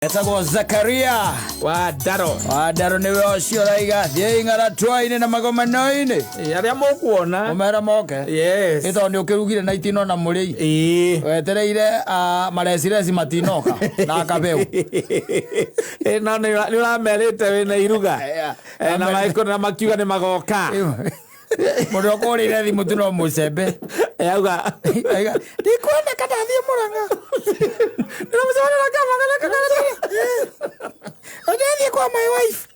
Etagwo Zakaria Wadaro niwe ocio raiga thie ingara twaine na magoma noine aria mukuona umera moke yes ito ndi ukirugire na itino na muri wetereire maresiresi matinoka na kabeu no ni uramerite wina iruga na maiko na makiuga ni magoka Mudo korire thimu tuno mucembe yauga ndikwenda kana thie Murang'a no mzwana na kama Oje kwa my wife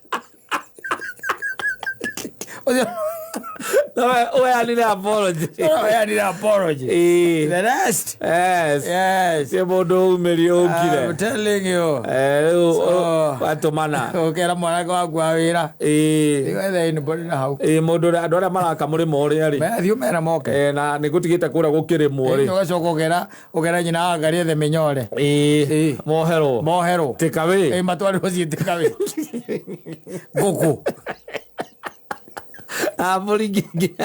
No, I need an apology. I need an apology. The rest? Yes. Sebodo million kile. I'm telling you. Watomana. Okay, na mwana kwa gwawira. Iwe ni bodi na hau. Modo adora maraka muri mori ari. Me thiu mera moke. Na nigutigite kura gukire mori. No gacoka ogera nyina agarie the minyore. Mohero. Tekawe. Matwari hoci tekawe. Goku. Amuringi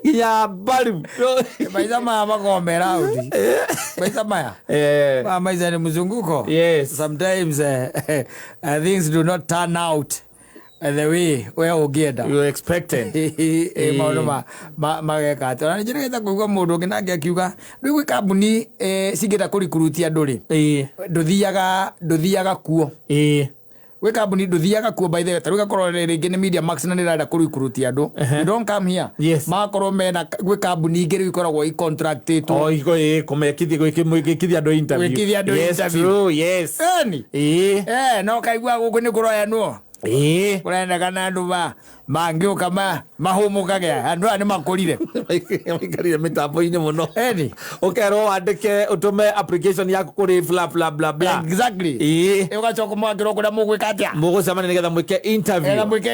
ya balu maisha maya magombera audi maisha maya maisha ni mzunguko. Yes, sometimes things do not turn out the way where ugienda you expected. Maundu mageka atira njira geta kuigwa mundu ngina ngiakiuga ndwi kambuni cingita kurikurutia nduri nduthiaga kuo we kambuni nduthiaga kuo by the way taruga korwo ringi ni media max na nirada kurikurutia andu you don't come here. Yes, makorwo mena we kambuni ingiri ikoragwo i contracted kumekithia gwikithia andu interview. Yes, true. Yes, no kaigua guku ni kuroya nuo kurenda kana andu mangiuka mahumukage andu ani makurire mikarire mitambo-ini muno ukerwo wandike utume application yaku kuri bla bla bla bla. Exactly. Ugacoka mwakirwo kuria mugwika atia mugucemania nigetha mwike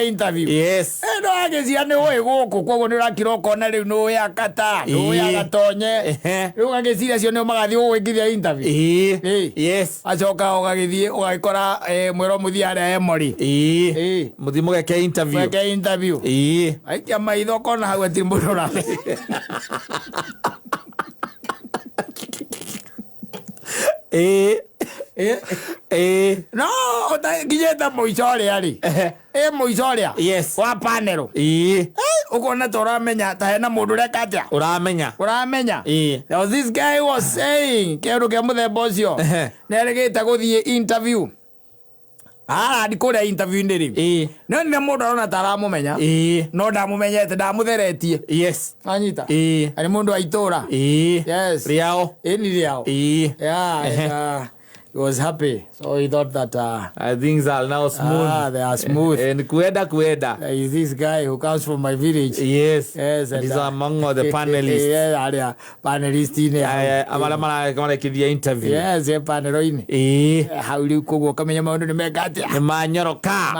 interview. Yes, no agicia ni ui guku koguo ni urakira ukona riu ni ui akata ni ui agatonye riu agiciria cio ni magathii gugwikithia interview. Yes, acoka ugagithii ugagikora mwiro muthia aria emori muthi mugeke interview. Aikia maitho kona hau ati mundu rame no ngijeta muicoria ri muicoria wa panel ukona toramenya ta hena mundu reka atia uramenya this guy was saying keru ke muthemba ucio nerigite guthie interview ndikuria interview ndiri no ni mundu arona taramumenya no ndamumenyete ndamutheretie. Yes, anyita ari mundu aitura. Yes, riao ni riao. Yeah, he was happy, so he thought that things are now smooth. They are smooth. And kueda is this guy who comes from my village. Yes, and he's among the panelists. Yeah, panelists in amara kithia interview. Yes, panel in how you kugo kamenya maundu ni mekati manyoroka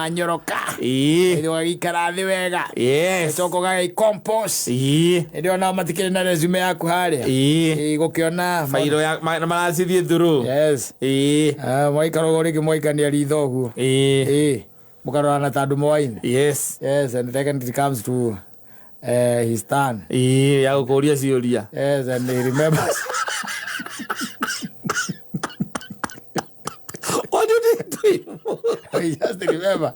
ndio ikara thi wega. Yes, soko ga compose ndio na matikire na resume yaku haria gukiona fairo ya maracithie through. Yes, mwaikaro rigi mwaikania ritho guo mukarona tandu mwaine. Yes, and then it comes to his turn ya gukuria ciuria. Yes, and he remembers what did he do? I just remember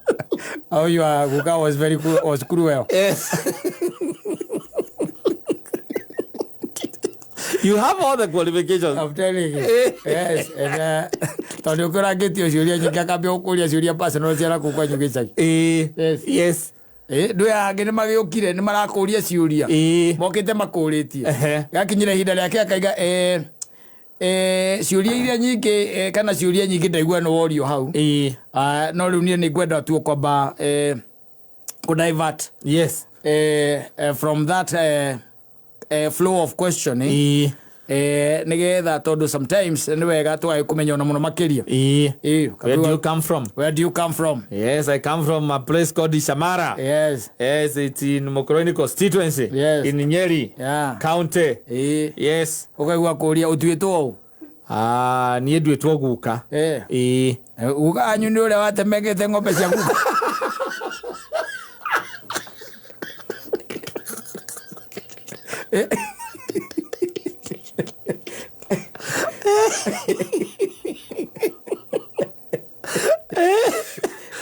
how you Guka was very cool, was cruel. Yes. You have all the qualifications. I'm telling you. Yes, and tondu ukura gitio ciuria nyingi akambia ukuria ciuria personal ciara kukwa nyugicagi. Yes. Ndu yangi ni magiukire ni marakuria ciuria mokite makuritie gakinyire hinda riake akaiga ciuria iria nyingi kana ciuria nyingi ndaigua no worio hau no riu nie ni ngwenda tu kwamba ku divert. Yes, from that flow of questioning nigetha tondu sometimes ni wega twai kumenya ona muno makiria. Where do you come from? Yes, I come from a place called Ishamara. Yes, it's in Mukurweini constituency. In Nyeri county. Yes, ukaigua kuria utuitwo nie nduitwo guka. Guka anyu ni uria watemegete ng'ombe cia guka.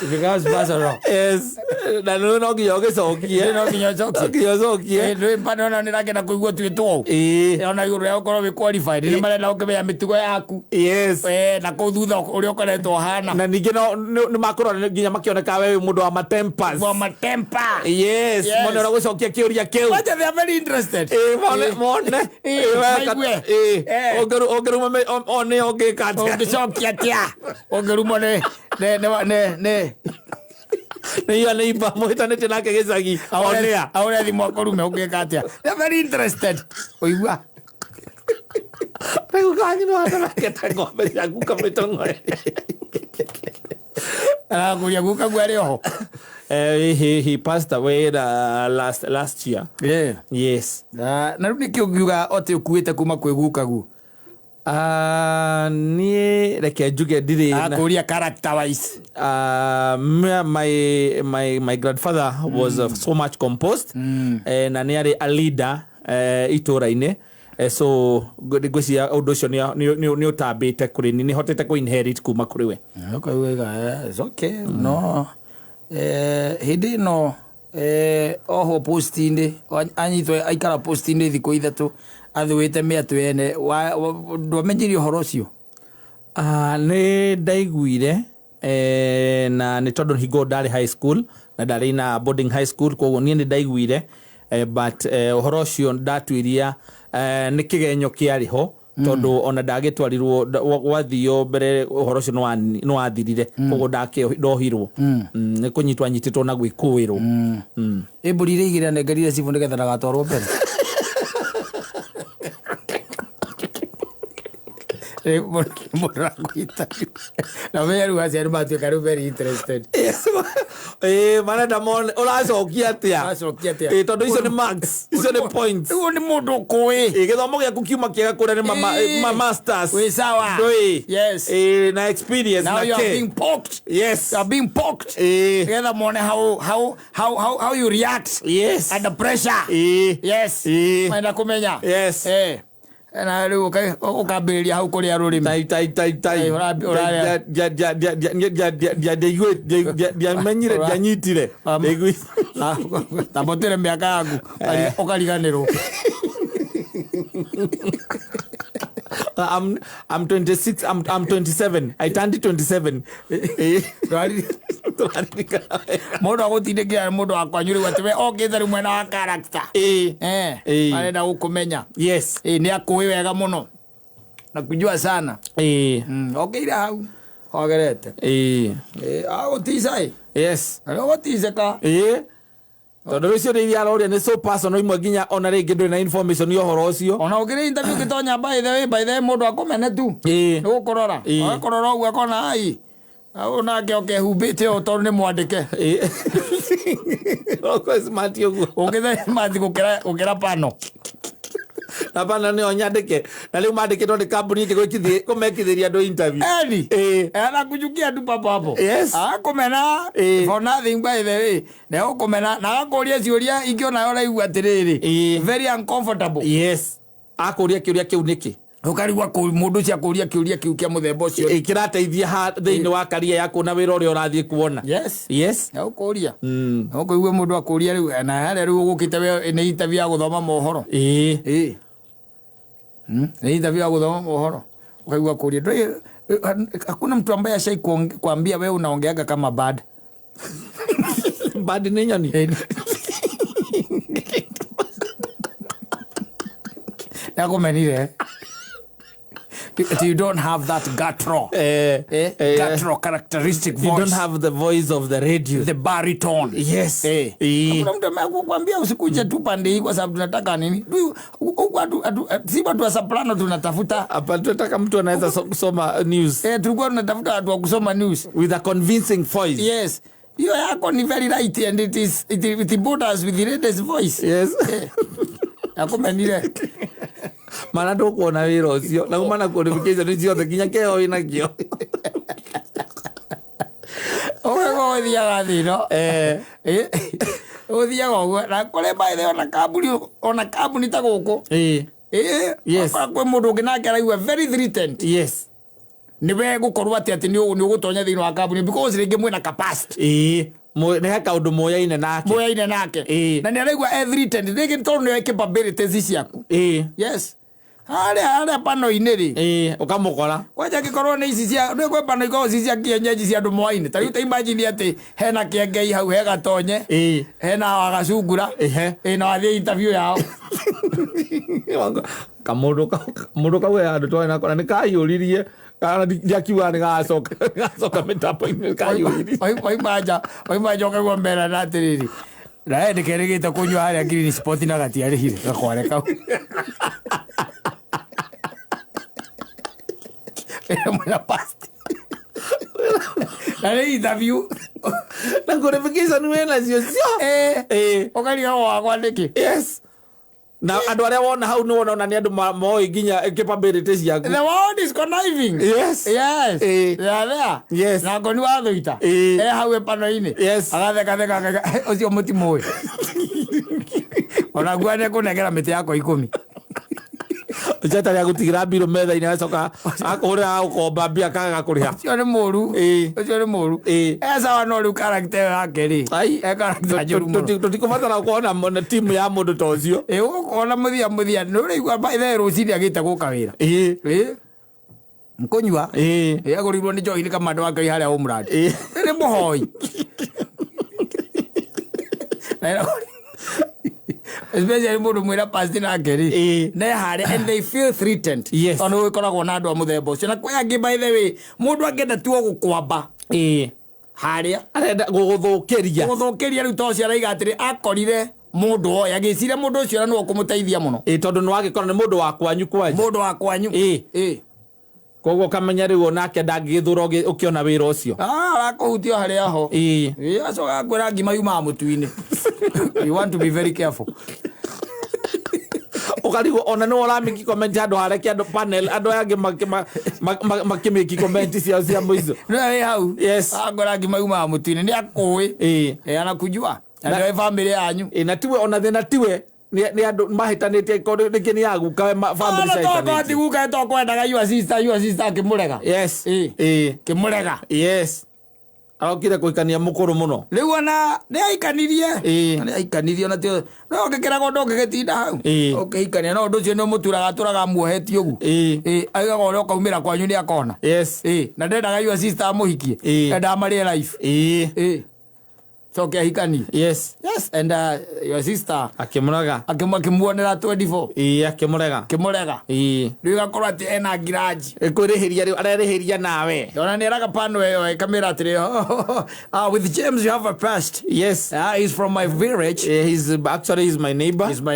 becomes personal. Yes. Na no ngiyoge cokie. No ngiyoge cokie. Ndio mpano na niragenda kuigua twitwo. Ona iguru ya ukorwo we qualified. Ni mara na ukimenya mitugo yaku. Yes. Na ku thutha uri ukoretwo hana. Na ningi no ni makoro nginya makioneka we mundu wa matempers. Wa matempa. Yes. Mone ora gucokia kiuria kiu. But they are very interested. Mone. Ogeru one ogekata. Ogicokia tia. Ogeru mone ne Nĩ iba mũhitanĩtie nake gĩcagi onea ahora thimo korume ũngĩka atĩa. They are very interested. Ũigua rĩu kanyi no atarake ng'ombe ciaku kamĩtong'ore arakuria guka gwari oho. He passed away last year. Yeah. Yes. Na rĩu nĩkĩo ngiuga ote ũkuĩte kuma kwĩ guka gu. Niĩ reke njuge ndirĩ akuria character wise. My grandfather was so much composed na nĩ arĩ a leader itũra-inĩ. So ngwĩciria ũndũ ũcio nĩ ũtambĩte kũrĩ ni nĩ hotete kũ inherit kuma kũrĩ we. Okay, it's okay. No hĩndĩ no oho post-inĩ anyitwo aikara post-inĩ thikũ ithatũ athuĩte mĩatũ ene ndwamenyire ũhoro ũcio? Nĩ ndaiguire na nĩ tondũ hingo ndarĩ high school na ndarĩ na boarding high school koguo niĩ nĩ ndaiguire but ũhoro ũcio ndatuĩria nĩ kĩgenyo kĩarĩ ho tondu ona ndagĩtwarirwo wathio mbere ũhoro ũcio nĩ wathirire koguo ndohirwo nĩ kũnyitwo anyitĩtwo na gwĩkũĩrwo mbũri igĩrĩ anengerire cibũ nĩgetha ndagatwarwo mbere. Na wewe wasiari matuĩka rĩu very interested. Marenda mone ũracokia atĩa tondũ icio nĩ marks, icio nĩ points. Ũguo nĩ mũndũ ũkũĩ gĩthomo gĩaku kiuma kĩega kũrĩa nĩ masters. Wĩ sawa. Yes. Na experience now na you are being poked. Yes. You are being poked. Together mone how you react. Yes. Under pressure. Yes. Maenda kumenya. Yes. Na rĩu ũkambĩrĩria hau kũrĩa rũrĩmĩ ndiamenyire ndianyitire tambũtĩre mĩaka yaku ũkariganĩrwo. I'm 26. I'm 27. I turned 27. Mũndũ agũtindĩkĩra mũndũ wakwanyu rĩu atĩ we okĩte rĩu mwena wa character. Arenda gũkũmenya. Yes. Nĩ akũĩ wega mũno na kujua sana. Okĩire hau hogerete. Agũtica. Yes. Agũticeka. Tondũ rĩcio nĩ iria aroria nĩ so personal imwe nginya ona rĩngĩ ndũrĩ na information ya ũhoro ũcio. Ona ũkĩrĩ interview gĩtonya by the way mũndũ akomene tu. Nĩ gũkorora. Agakorora ũguo akona ai. Nake ũkehumbĩte o tondũ nĩ mwandĩke. Smart ũguo. Ũngĩthe smart gũkĩra pano. Na pano nĩ onyandĩke. Na rĩu mandĩkĩtwo nĩ kambuni ingĩ kũmekithĩria andũ interview. Anakuchukia tu papo hapo. Yes. Akomena for nothing by the way. Na ũkomena na agakũria ciũria ingĩona ũraigua atĩrĩrĩ. Very uncomfortable. Yes. Akũria kĩũria kĩu nĩkĩ? Ũkarigwa mũndũ ũcio akũria kĩũria kĩu kĩa mũthemba ũcio. Kĩrateithia thĩinĩ wa career yaku na wĩra ũrĩa ũrathiĩ kuona. Yes. Yes. Na ũkũria. Ũkũigua mũndũ akũria rĩu na harĩa rĩu ũgũkĩte we nĩ interview ya gũthoma mohoro. Nĩ interview ya gũthoma mohoro. Ukaigua kũria. Hakuna mtu ambaye ashai kuambia wewe unaongeaga kama bad. Bad ni nyoni. Nakumenire. You don't have that guttural guttural characteristic voice. You don't have the voice of the radio, the baritone. Yes. Kuna mtu amekwambia usikuje tu pande hii kwa sababu tunataka nini? Si watu wa soprano tunatafuta. Hapa tunataka mtu anaweza kusoma news. Tulikuwa tunatafuta watu wa kusoma news with a convincing voice. Yes. Hiyo yako ni very right and it borders with the latest voice. Yes. Nakumenire. Mana ndũkuona wĩra ũcio na kuma na qualification ciothe nginya kĩheo wĩnakĩo. Ũguo ũthiaga thĩ no. Ũthiaga ũguo na kũrĩ baithe ona kambuni ta gũkũ. Yes. Kwĩ mũndũ ũngĩ nake araigua very threatened. Yes. niwe gukorwa ati ni ugutonya thini wa kambuni because ringi mwina capacity ne haka undu moyaine nake na ni araigwa threatened ringi tondu ni capabilities ciaku yes Hale pano ineri. Ukamukora. Wacha gikorwo ni ici cia ni gwe pano iko ici cia kienyeji cia andu moaine. Ta yuta imagine ati hena kiengei hau hega tonye. Hena wagacungura. Na wathie interview yao. Kamundu kawe andu twana kona ni kayuririe kana ndiakiwa ni gacoka mitapo-ini kayuririe. Oi maja okagwa mbera na atiriri. Na ndikerigite kunywa haria green spot na gatiarihire gakware kau. Mwana pasti. Nale interview. Na qualification wena sio. Okali hawa kwandiki. Yes. Na andu aria wona hau ni wona ni andu moi ginya capabilities yaku. The world is conniving. Yes. They are there. Yes. Na ngoni wa thuita. Hau pano-ini. Yes. Agatheka ucio mutimoi. Ona gwane kunegera miti yako 10. Jata ya gutigira biro metha ina coka akora ukomba bia kaga kuriha cio ni muru esa wana ru character yake ri character juru tutikubatara kuona mona team ya mundu tocio ukona muthia no rigwa baithe rucini agite guka wira nkunywa agorirwo ni joini kama ndo akai haria umradi ni muhoi especially mundu mwira pasti na ngeri ne hare and they feel threatened ono wikoragwo na andu a muthemba ucio na kwa angi by the way mundu angenda tuo gukwamba haria arenda guguthukiria riu tocio araiga atiri akorire mundu oya agicira mundu ucio no kumuteithia muno tondu no agikora ni mundu wa kwanyu koguo kamenya riu onake ndangithura ukiona wira ucio arakuhutio haria ho acoka kwira ngima yuma mutu-ini. You want to be very careful. Ukarigo ona no oramiki comment andu hareke andu panel andu yangi makimiki comment cia muizo no hau yes agora ngima yuma mutu-ini ni akui anakujua andu family yanyu na tiwe ona thina tiwe ni andu mahitanite kondo ni yaguka family side ta ti guka to kwendaga your sister kimurega yes kimurega yes arokire kuikania mukuru muno riu ona ni aikanirie ona tio no ngekera gondo ngegetinda hau ukihikania no ndu cio no muturaga turaga muohetie ugu aiga gore ukaumira kwanyu ni akona yes na ndendaga your sister muhikie enda mari life so hikani yes and your sister akimuonera 24 akimurega riu gakorwo ati ena ngiraji kurihiria riu arerihiria nawe ona ni raga pano eyo kamera atiri with James you have a past yes he's from my village he's my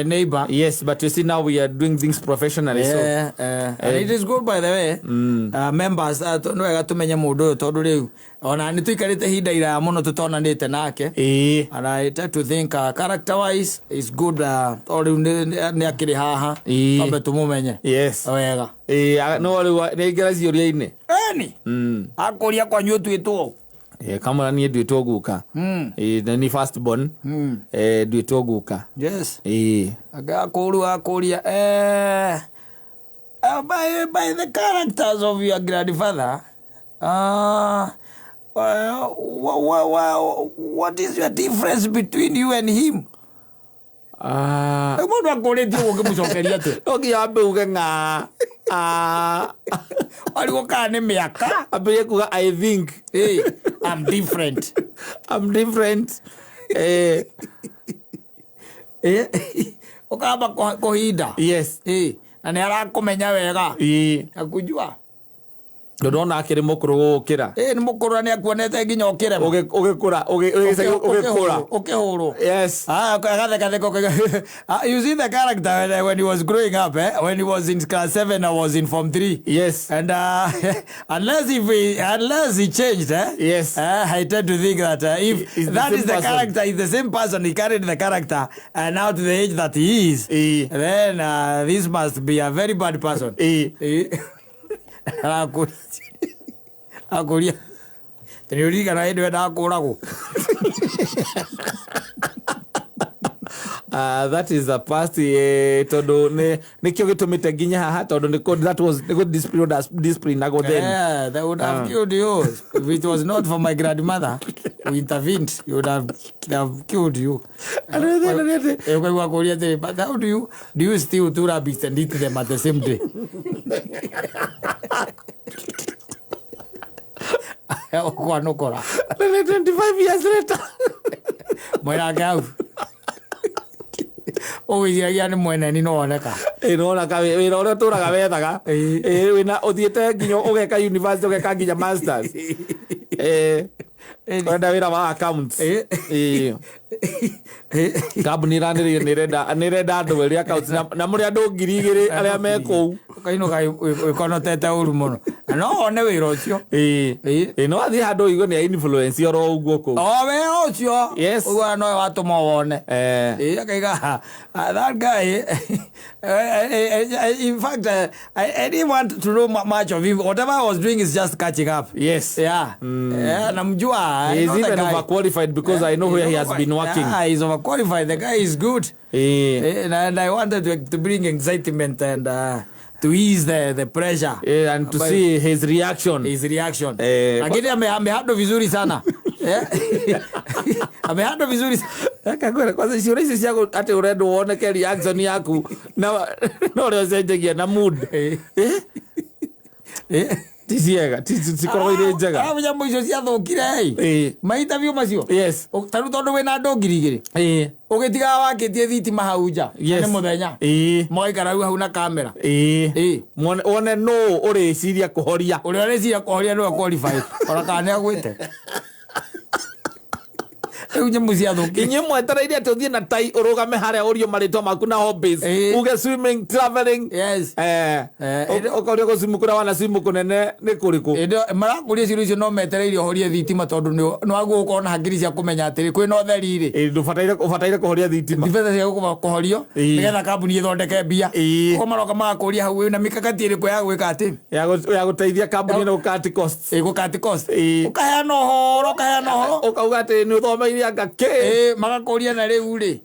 neighbor yes but you see now we are doing things professionally and it is good by the way members no wega tumenye mundu tondu riu ona ni tuikarite hinda ira muno tutonanite nake and I tend to think character wise is good or ni akiri haha ambe tumumenye yes wega no ni ngeracio ria-ini akuria kwanyu twitwo kama ni ndwitwo guka ni first born ndwitwo guka yes akuria by the characters of your grandfather what is your difference between you and him? Mundu akoretie ukimucokeria tu okiambe uge nga aligo kane miaka abe kuga I think I'm different okaba kohinda yes na ni arakumenya wega akujua ndona akiri mukuru gukira ni mukuru ni akuonete nginya ukire ugikura ukihuru yes you see the character when he was growing up when he was in class 7 I was in form 3 yes and unless he changed yes I tend to think that if that is the character is the same person he carried the character and now to the age that he is then this must be a very bad person akuria teniuriga na ndo ndakuragwo That is the past. Todo ne kyo gitumite ginya haha todo ne code that was good discipline I go then. Yeah, that would have killed you. If it was not for my grandmother who intervened, you would have killed you. But how do you steal 2 rabbits and eat them at the same day? 25 years later. Mwena gau. Oiyagia ni mwena ni no oneka. No ka we ro tura ga wethaga. Wina uthiete nginyo ugeka university ugeka nginya masters. Wenda wira wa accounts. Kabuni nirenda andu wiri accounts na muri andu 2,000 aria me kou. Kaino kai ukonotete uru muno. No one wira ucio. No athi handu igo ni influence oro uguo kou. We ucio. Yes. Ugo no watuma wone. Akaiga that guy. In fact, I didn't want to know much of him. Whatever I was doing is just catching up. Yes. Yeah. Namjua. He's even overqualified because I know where he has been working. Yeah, he's overqualified. The guy is good. And I wanted to bring excitement and to ease the pressure. And to see his reaction. Lakini amehado vizuri sana. Amehado vizuri sana. Kagwera kwanza sio rahisi yako ate uredo uone ke reaction yaku na no leo zenjegia na mood. Tisiega tikoro ire njaga. Abya mwizo cia thukire maita vyo macio. Yes. Taru tondu we na ndongirigire. Ugitiga wakitie thitima hau nja ne muthenya. Moikara hau na kamera. One no uri ciria kuhoria. Uri ciria kuhoria no qualified. Ora kana agwite. Unye muzia thuki. Inye mwetereire tuthie na tai urugame haria urio marito maku na hobbies. Uge swimming, traveling. Yes. Okoria go swimu kura wana swimu kunene ni kuriku. Endo marakuria ciru icio no metereire horia thitima tondu no agu ukona hakiri cia kumenya atiri kwi no theri ri. Ndufataire kuhoria thitima. Ndifeta cia kuhorio nigetha kambuni ithondeke mbia. Ko maroka magakuria hau na mikakati iriku ya gwika ati. Ya guteithia kambuni na gukati costs. Gukati costs. Ukahana horo ukauga ati ni uthomeire ngake. Magakuria na riu ri.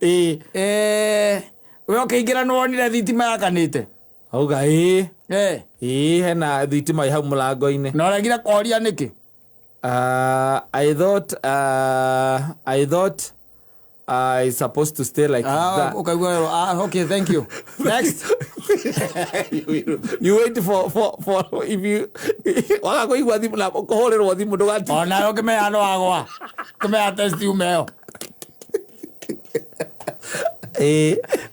We ukiingira no wonire thitima yakanite. Auga hena thitima hau mulango-ini. No ragira kuhoria niki? I thought I supposed to stay like that. Okay, okay, thank you. Next. You wait for if you waka ko igwa thimu na kohorerwo thimu ndugati. Ona yo ke me ano agwa. Ke me atesti umeo.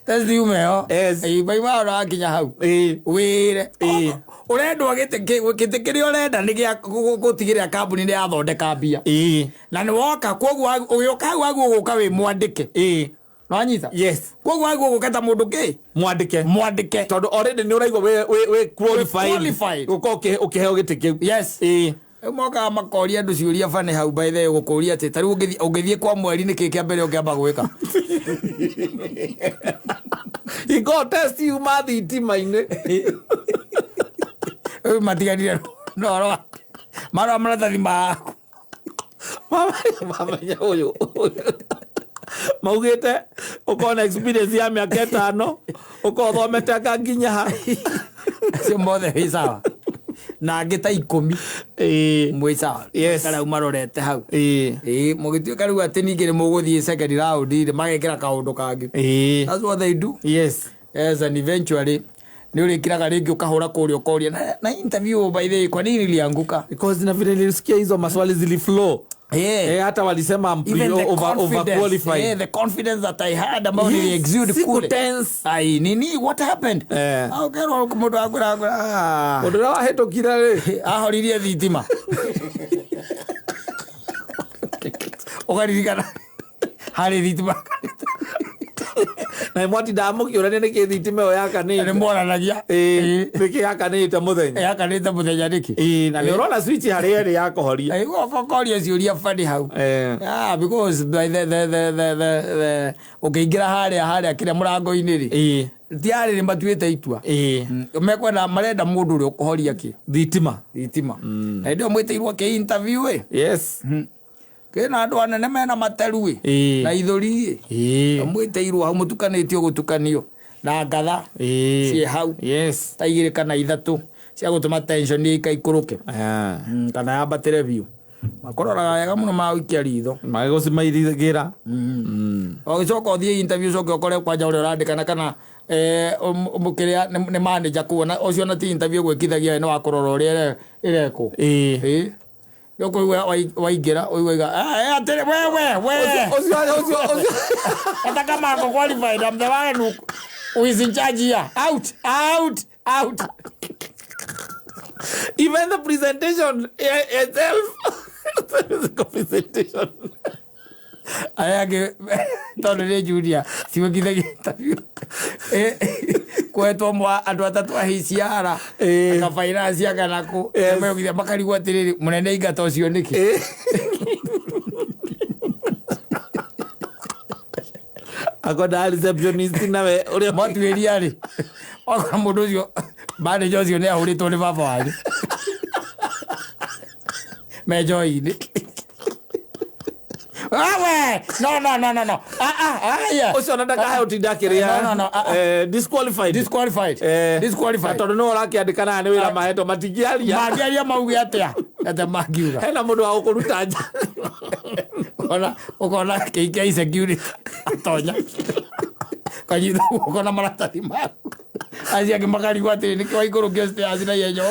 Testi umeo. Yes. Bai ma ora kinya hau. Wire. Urendwa gite kiri urenda ni gia gutigirira kambuni ni athondeka mbia. Na ni woka koguo uyoka hau agu guka wi mwandike. No anyita? Yes. Koguo agu guketa mundu ki? Mwandike. Tondu already ni uraigwa we qualified. Ukiheo gite kiu. Yes. Moka makoria ndu ciuria fane hau by the gukuria ati tari ungithie kwa mweri ni kiki mbere ungiamba gwika. He got test you mathi timaine. Matiganire no mara maratathi maku. Mama uyu maugite ukona experience ya miaka 5 ukothomete akanginya ha cio mothe wi sawa na ngita 10 mwi sawa. Yes. Kana umarorete hau mugituika riu ati ningire muguthie second round ire magekira kaundu kangi. That's what they do. Yes. And eventually ni urikiraga ringi ukahura kuria ukoria na interview by the kwa nini ilianguka? Because na vile nilisikia hizo maswali ziliflow. Hata walisema overqualified. The confidence that I had about the exude kule. Nini what happened? Okay, kumudu agura. Odora wa heto kirare. Ahoririe thitima. Ogaririkana. Hari thitima. Na mwati ndamukiura ni ki thitima yo yakanite. Ni moranagia. Niki yakanite muthenya. Yakanite muthenya niki. Na ni urona switch hari eri ya kuhoria. Gokoria ciuria fani hau. Because the ukiingira haria kire murango-ini ri. Tiari ni matuite itua. Mekwenda marenda mundu uri ukuhoria ki? Thitima. Na ndio mwiteirwo ki interview Yes. kena andu anene mena materu na ithuri amwiteirwo hau mutukanitio gutukanio na ngatha cie hau ta igiri kana ithatu cia gutuma tension ikaikuruke kana yambatire biu makororaga wega muno mawikia ritho magigucimairithigira ogicoka uthie interview coke ukore kwanja uri urandikana kana mukiria ni manager kuona ucio na ti interview gwikithagia ni wa kurora uri ireko yoko waigira uiga atire we ucio hata kama ako qualified am the one who is in charge here out even the presentation itself the presentation ayage tonere Julia siwekithagia interview kwetwo mwa andu atatu ahiciara aka finance akana ku megithia makarigwa atiriri munene ingata ucio niki akoda receptionist nawe uri matuiria ri aka mundu ucio bade jocio ne ahuritwo ni baba wali mejoini awe no aya ucio nataka hayo tindakiria no disqualified tondu no urakiandikana ni wira maheto magiaria maugi atia ate magiuga hena mundu wa gukuruta nja ukona KK security atonya kanyitha ukona maratathi maku azia kimakarigwa atiri niki waikũrũkio stairs na yenyo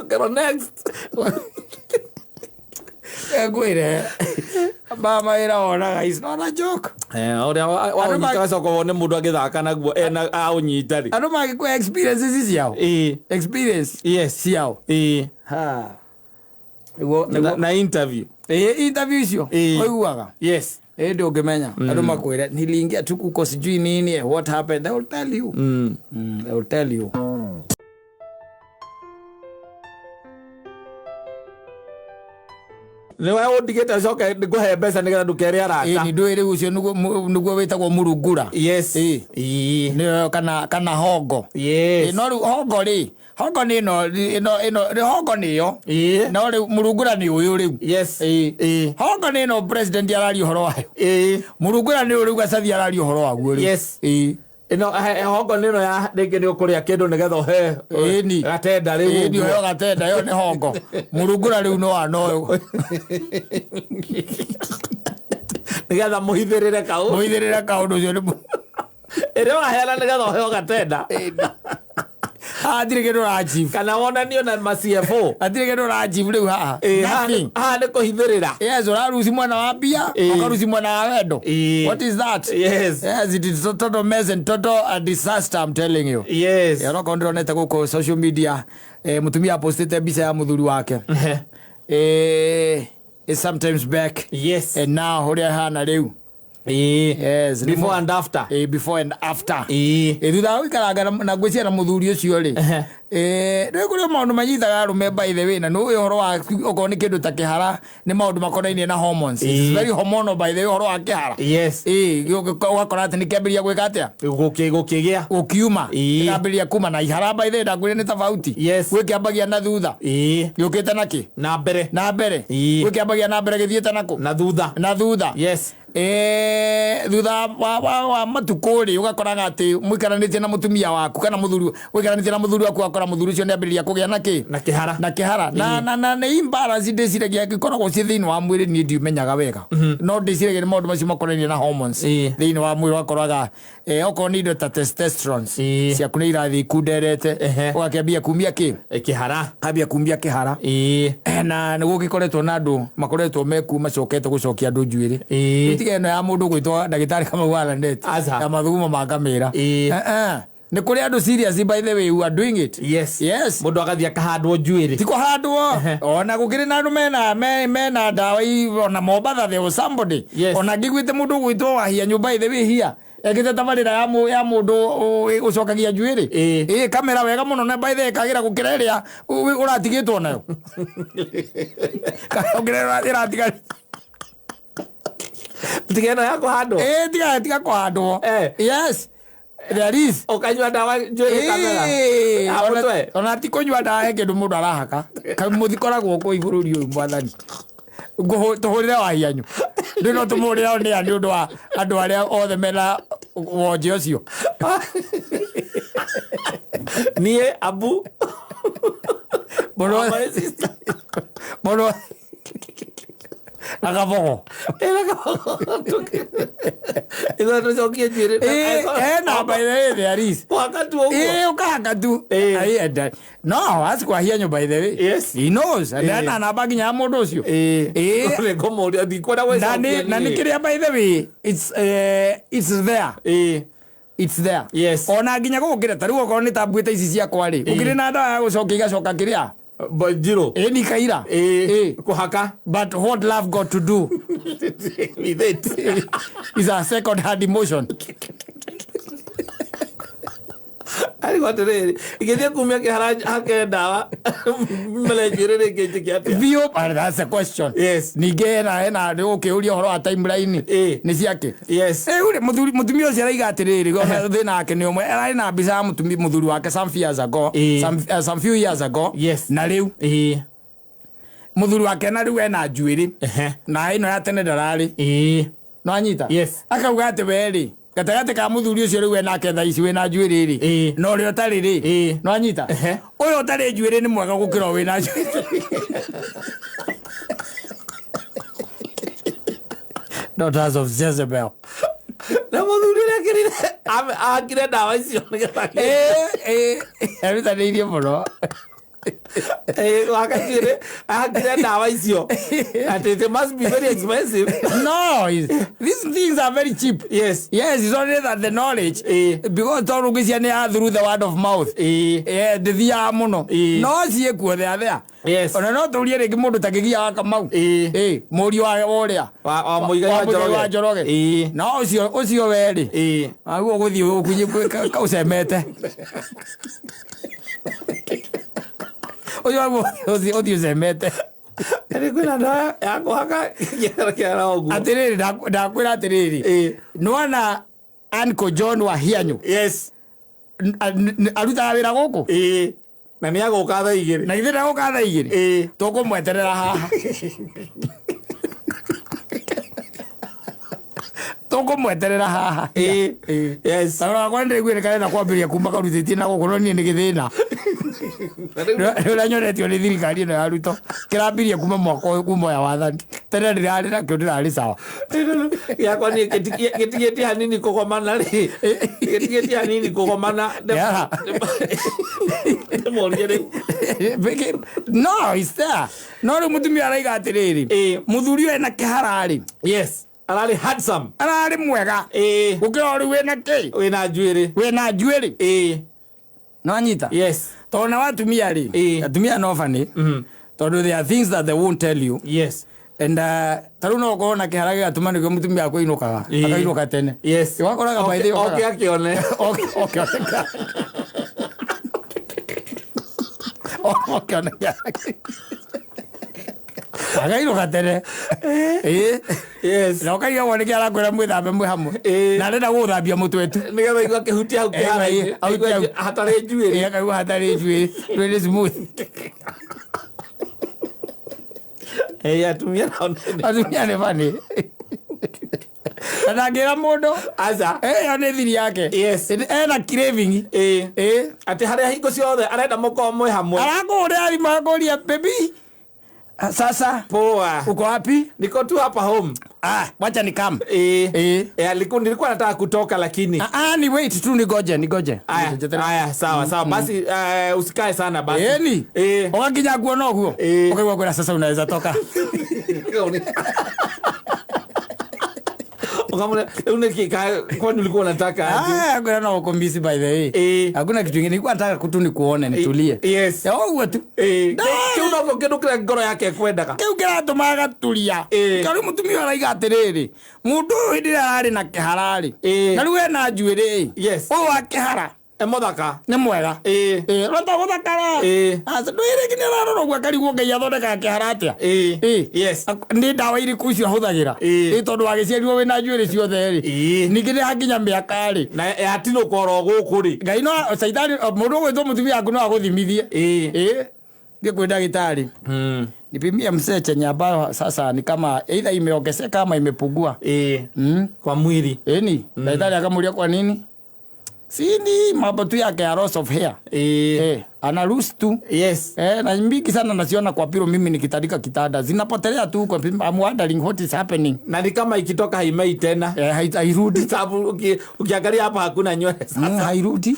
Get on next. Gwire mama ira ona is not a joke. Ora wa nyikaso ko ne mundu agithaka naguo ena aunyita ri. Ando magi ko experiences is yao. Experience. Yes, yao. Ha. Na interview. Interview cio. Oiguaga. Yes. Ndio ngemenya. Ando makwira niliingia tu kuko sijui nini what happened. They will tell you. They will tell you. Ni wa undigeta coka ndiguhe mbeca nigetha ndukeria rata ni ndwire ucio niguo witagwo murungura. Yes. Ni kana hongo. Yes. No hongo ri hongo ni no hongo ni yo. No ri murungura ni uyu ri. Yes. Hongo ni no president arari uhoro wayo. Murungura ni uri gacathi arari uhoro waguo ri. Yes. Ino hongo nino ya ringi ni ukuria kindu nigetha uhe gatenda riu ni uhe gatenda yo ni hongo murungura riu no anoyo nigetha muhithirire kaundu ucio ni ere wahera nigetha uhe gatenda atire kindu rajiv kana wonanio na CFO atire kindu rajiv riu haha ni kuhithirira. Yes, urarusi mwana wa bia ukarusi mwana wa wendo. What is that? Yes, it is total mess and total disaster, I'm telling you. Yes. Ya roko ndiro neta guko social media mutumia postete bicha ya muthuri wake sometimes back. Yes. And now horia hana riu. Yes, before and after. Before and after. Thutha wikaranga na ngwĩcia na muthuri ucio ri rä kå rä maundu manyitaga arume by the way na nä å horo wa okorwo nä kä ndå ta kä hara nä maundu makonainie na hormones. It's very hormonal by the way å horo wa kä hara. Yes. Ũgakora atä nä kä ambä ria gwä ka atä a gå kä gä a gå kiuma kä ambä ria kuma na ihara by the way ndakwä nä tofauti. Yes. gwä kä ambagia na thutha gä å kä te na kä na mbere gwä kä ambagia na mbere gä thiä te nakå na thutha. Yes. Thutha wa matukå rä å gakoraga atä må ikaranä na mutumia waku kana muthuri wikaranä na muthuri waku akora muthuri ucio nä ambä rä ria kå gä a na kä hara na nä imbalance ndä ciragia gä koragwo ciä thä inä wa mwä rä niä ndiumenyaga wega no ndä ciragia nä maå ndå macio makonainie na hormones thä inä wa mwä rä wakoraga okorwo nä indo ta testosterone ciaku nä irathiä ikunderete å gakäambia kumia kä hara ambia kumia kä hara na nä gå gä koretwo na andå makoretwo meku macokete gå cokia andå njuä rä tiga ĩno ya mũndũ gwĩtwo ndagĩtarĩ Kamau Alandet ya mathugumo ma ngamĩra nĩ kũrĩ andũ serious by the way who are doing it. Yes. Mũndũ agathiĩ akahandwo njuĩrĩ ti kũhandwo ona gũkĩrĩ na andũ mena ndawa ona Mombatha there was somebody ona ngĩiguĩte mũndũ gwĩtwo wahia nyũmba by the way hia ekĩte tabarĩra ya mũndũ ũcokagia njuĩrĩ kamera wega mũno na by the way kagĩra gũkĩra ĩrĩa ũratigĩtwo nayo kagĩra ĩratiga tigeno ya kuhandwo tiga kuhandwo yes there is ukanywa dawa njuĩrĩ kamera ona ti kunywa dawa he kĩndũ mũndũ arahaka kamuthi koragwo kũ ibũrũri ũyũ mwathani tuhurire wa hianyu ndino tumurira ni andu wa andu aria othe mena wonje ucio nie abu boro agabogo ilo ndo zokie jire na by the way there is wakati huo ukakatu no asikwa hianyu by the way yes he knows and then anabagi nya mundu ucio ole komo ndikora wesa na nikiria by the way it's there it's there yes ona nginya gukira taru okorwo ni tabuite ici cia kwari ukire na ndawa ya gucokia igacoka kiria Bajiro. Ni kaira. Kuhaka. But what love got to do with it is a second hand emotion. Ali watere. Ikithia kumia kihara hake dawa. Melejire ngeje kiatia. Vio, that's a question. Yes. Nigera na ukiuria horo wa timeline ni ciake. Yes. Uri muthuri ucio araiga atiriri gona thina ake ni umwe ari na mbica muthuri wake some few years ago. Yes. Na riu muthuri wake na riu ena njuiri na ino ya tene ndarari no anyita. Yes. Akauga ati weri gatagate ka muthuri ucio riu ena ketha ici wina njuiri ri no ri otari ri no anyita uyo otari njuiri ni mwega gukira wina njuiri. Daughters of Jezebel. Na muthuri akirire akire dawa icio everything muno wakakire akire dawa icio and it must be very expensive. No, these things are very cheap. Yes it's only that the knowledge because torugisia ni through the word of mouth the via muno no cie kuo there. Yes. Ona no turie ringi mundu takigia wa Kamau muri wa uria wa muigai wa Njoroge no ucio weri aguo guthii ukunyi kausemete oyo zemete eri kuna nda ya kuhaka kiara ogu atiriri ndakwira atiriri nwana Uncle John wa hianyu. Yes. Aruta wira guku na ni agoka tha igiri na ithe agoka tha igiri tukumweterera haha tukumweterera haha. Yes. Sara kwende gwire kana kwambiria kuma karutiti na gukorwo ni githina rä nyoretio nä thirikari ä no ya ruto kä rambirie kuma mwaka å kuma ya wathani tene ndä rarä nakä ndä rarä sawa yakwa nä gä tigä tie hanini kå gomana rä gä tigä tie hanini kå gomana morie rä no no rä må tumia araiga atä rä rä må thuri å ena kä hararä ararä handsome ararä mwega gå kä ra rä u wä na kä wä na njuä rä no anyita. Yes. Tona watumia ri atumia no fani tondu there are things that they won't tell you. Yes. And taru no ko na kihara ga tuma ni mutumia ako inukaga akainuka tene. Yes. Wakoraga by the way okay akione okay akainuka tene yes na ukaiga wone kia rakwira mwithambe mwe hamwe na renda guthambia mutwetu nigetha igwa kihutia hau kihara hatari njuiri akaigua hatari njuiri really smooth atumia ne fani Anagira mundu aza yo ni thiri yake. Yes. Ena craving ati haria hingo ciothe arenda muko mwe hamwe arakuria ari makuria baby. Sasa poa uko wapi? Niko tu hapa home. Wacha ni come. Nilikuwa nataka kutoka lakini ni wait tu nigoje. Aya sawa basi usikae sana basi. Ukakinya kuona huo. Ukaigwa kwenda sasa unaweza toka. Ukamwona unakika kwa nilikuwa nataka kuna na uko busy by the way. Hakuna kitu kingine nilikuwa nataka kutu ni kuone nitulie. Yes. Wewe tu. Kiuno kinukira ngoro yake kwendaka. Kiu kiratumaga tulia. Kari mutumia araiga atiriri. Mundu hindira ari na kiharari. Na riu ena njuiri. Yes. O akihara. Muthaka ni mwega rota guthakara asa ndwire kinya raro gwa kari gwo ngai athondeka kiharatia yes ndi ndawa iri kucio huthagira tondu wagiciarirwo wina njuiri ciothe ri ningi ni hakinya miaka ri na atino koro guku ri ngai no saitani mundu gwitwo mutumia aku no aguthimithie ndi kwenda gitari nipimie mzee chenye ambayo sasa ni kama either imeongezeka ama imepungua. Kwa mwili. Daktari akamuuliza kwa nini? Sini mambo tu yake ya loss of hair. Ana lose tu. Yes. Na mingi sana naziona kwa pilo mimi nikitandika kitanda. Zinapotelea tu kwa I'm wondering what is happening. Na ni kama ikitoka haimei tena. Hairudi. Sababu ukiangalia hapa hakuna nywele sasa. Hairudi.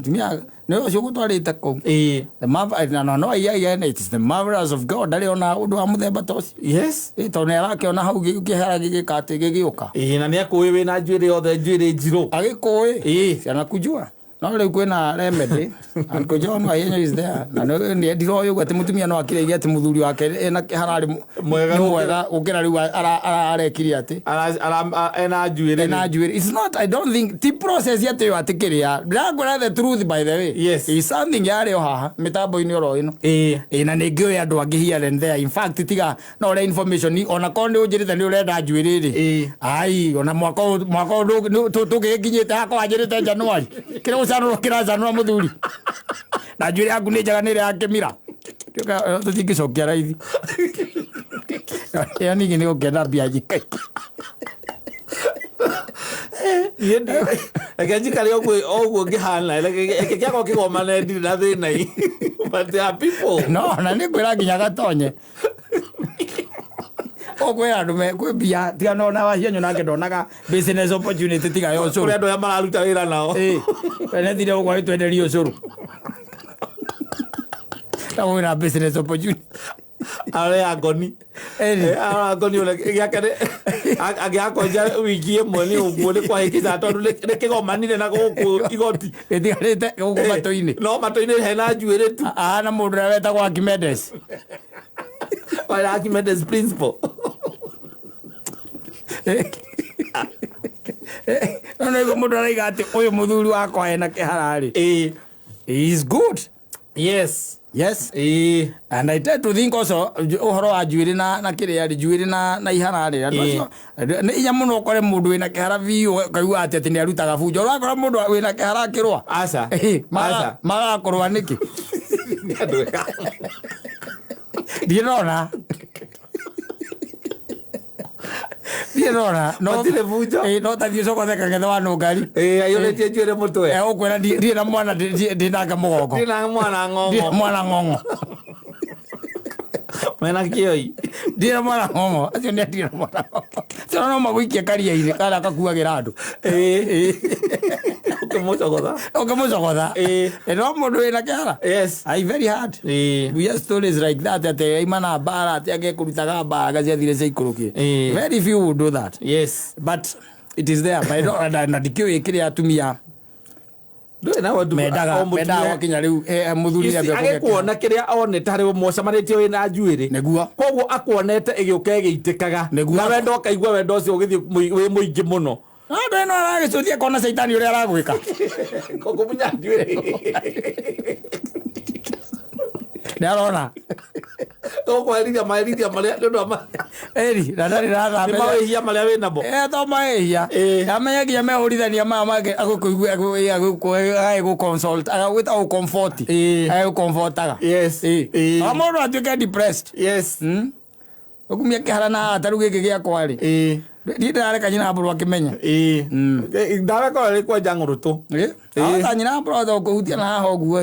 Tumia no sio gutwarite ko. The marvel no it is the marvelous of God. Dali ona undu wa muthemba tosi. Yes. Tone yake ona hau gikihara gigikate gigiuka. Na ni akuwi wina njwiri othe njwiri njiro. Agikuwi. Ciana kujua. No le kwena remedy. Uncle John wa yenye is there. Na no ni ndiro yo gwate mutumia no akire ati muthuri wake ena harari mwega ukira riu arekiri ati. Ena njwiri. It's not, I don't think the process yet yo atikiria. Ndagora the truth by the way. Yes. Is something yare o haha mitambo ini oro ino. Na ningio andu angi here and there. In fact tiga no le information ona konde ujirite ni urenda njwiri ri. Ai ona mwaka tugikinyite akwa ajirite January. Sanuro kiraza muthuri na njwiri yaku ni njaga nire yake Kumira tutingicokia raithi yani ni gukena mbia njika Akajikari ogwo ngihana kiako kigomane ndiri na thina i but there are people na ni kwira nginya gatonye okwe andu me kwe bia tiga no na wacianyo nake ndonaga business opportunity tiga yo curu andu ya mararuta wira nao ene thire ogwa itwenderio curu tawo na business opportunity ale agoni agoni ole yakare agiakonja wiki imwe ni uguo ni kwa hikiza tondu ni kigomanire na guku igoti itigarite guku matoini no matoini hena njwiri tu na mundu weta kwa Archimedes wala Archimedes principle no mundu araiga ati uyu muthuri wakwa ena kiharari he is good. Yes. And I tend to think also uhoro wa njwiri na kiria njwiri na iharari ni inya muno kore mundu wina kihara biu kaigua ati ni arutaga bunjo rakora mundu wina kihara kirwa asa maga korwa niki dirona no tile bunjo no ta diso kwa theka ngetho wa nungari ayo tie njwire mutwe ukwera ndi na mwana ndi na mugongo ndi na mwana ngongo mena kioi ndi na mwana ngongo acio ndi na mwana ngongo no magwikia karia-ini kara kakuagira andu ukimucogotha no mundu wina kiara very hard we have stories like that ati imana bara ati agekurutaga bara gaciathire ciaikurukie very few would do that. But it is there by na dikio ikire atumia medaga wakinya riu muthuri agekuona kiria one tari mocamanitie wina njwiri neguo koguo akuonete igiuka igitikaga na wendo kaigua wendo ucio ugithi wi muingi muno no aragicuthia kona saitani uria aragwika koguo munya njwiri ndarona tokwariria mairithia maria ndu ama na ndari ratha ni mawehia maria wina mo to mawehia amenya nginya mehurithania mama agu consult with au comfort agu comfortaga mundu atuike depressed ukumia kihara na ataru giki giakwa ri ndirareka nyina mburu akimenya ndareka ri kwa jangurutu ata nyina mburu to kuhutia na haha uguo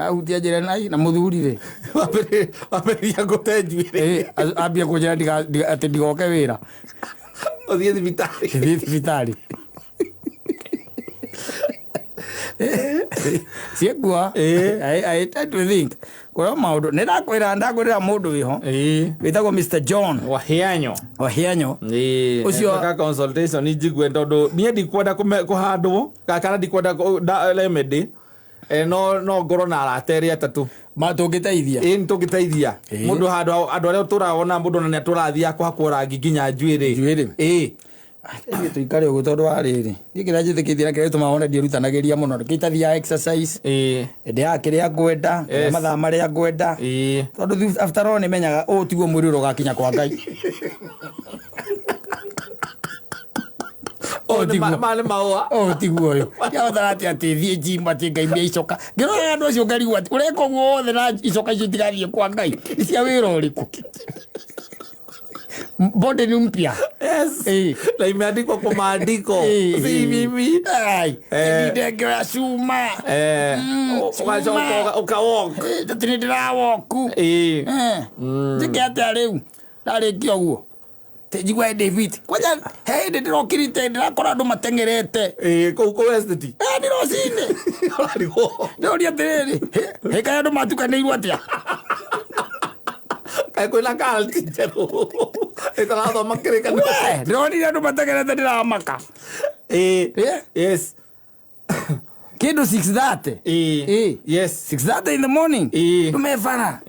ahutia njire na muthuri ri waberia gute njwiri ambia kunjira ati ndigoke wira uthie thibitari siegua I tend to think kwa maundu ndakwira mundu wiho witagwo Mr. John Wahianyo ucio ka consultation njigwe tondu nie ndikwenda kuhandwo kana ndikwenda remedy no ngoro na arateria tatu matungiteithia ntungiteithia mundu handu andu aria turabona mundu na turathia akwa rangi nginya njwiri tuikare uguo tondu wa riri ndikira njithikithia kire tumahone ndirutanagiria muno kitathia exercise ndia kiria ngwenda mathaa maria ngwenda tondu after all nimenyaga tiguo mwiri ugakinya kwa Ngai mane maua tiguo yo ya thati ati thie gym ati ngai mbia icoka ngiro andu acio ngari wati ureko guothe na icoka icio tigathie kwa ngai cia wira uriku bode ni mpya. Yes. Na imeandikwa kwa maandiko. Si mimi. Ai. Ndege ya suma. Ukawalk. Tatindira woku. Tikete leo. Dale kioguo. Tejigwa David. Kwaja hey ndirokirite ndirakora andu matengerete. Ko westity. Ni rosine. Ndio tiriri. He kaya andu matukanirwo atia. Kai kwina kalti tero. Ita lado makirika. Ndio andu matengerete ndiramaka. Yes. Kido 6:30. Yes. 6:30 in the morning. Tumefara.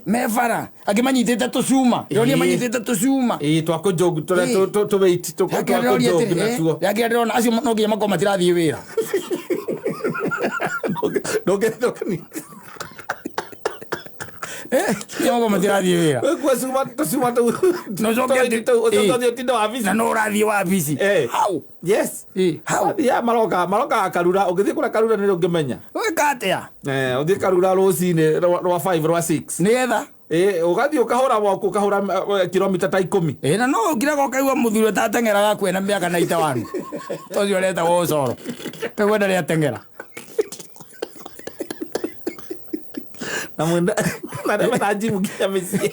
Mefara. Akimanyitete tucuma. Ndio manyitete tucuma. Twako jogu to wait to twako jogu natuo. Yakiarona acio no nginya makoma matirathie wira. Ndokeni. Yamo matirathie wira. Kwa suma tu. No joke tindo office. Na no rathie wa office. How? Yes. How? Ya maroka karura ugithie kura karura ni ungimenya. Wekatea. Uthie karura rocine rwa 5 rwa 6. Nigetha ugathie ukahura woku ukahura kilomita ta 10. Na no ukira gokaigwa muthuro tatengeraga kwena miaka na ita wanu. Tocio leta wo coro. Kagwenda ria tengera. Na mwenda na jimu kia mesi.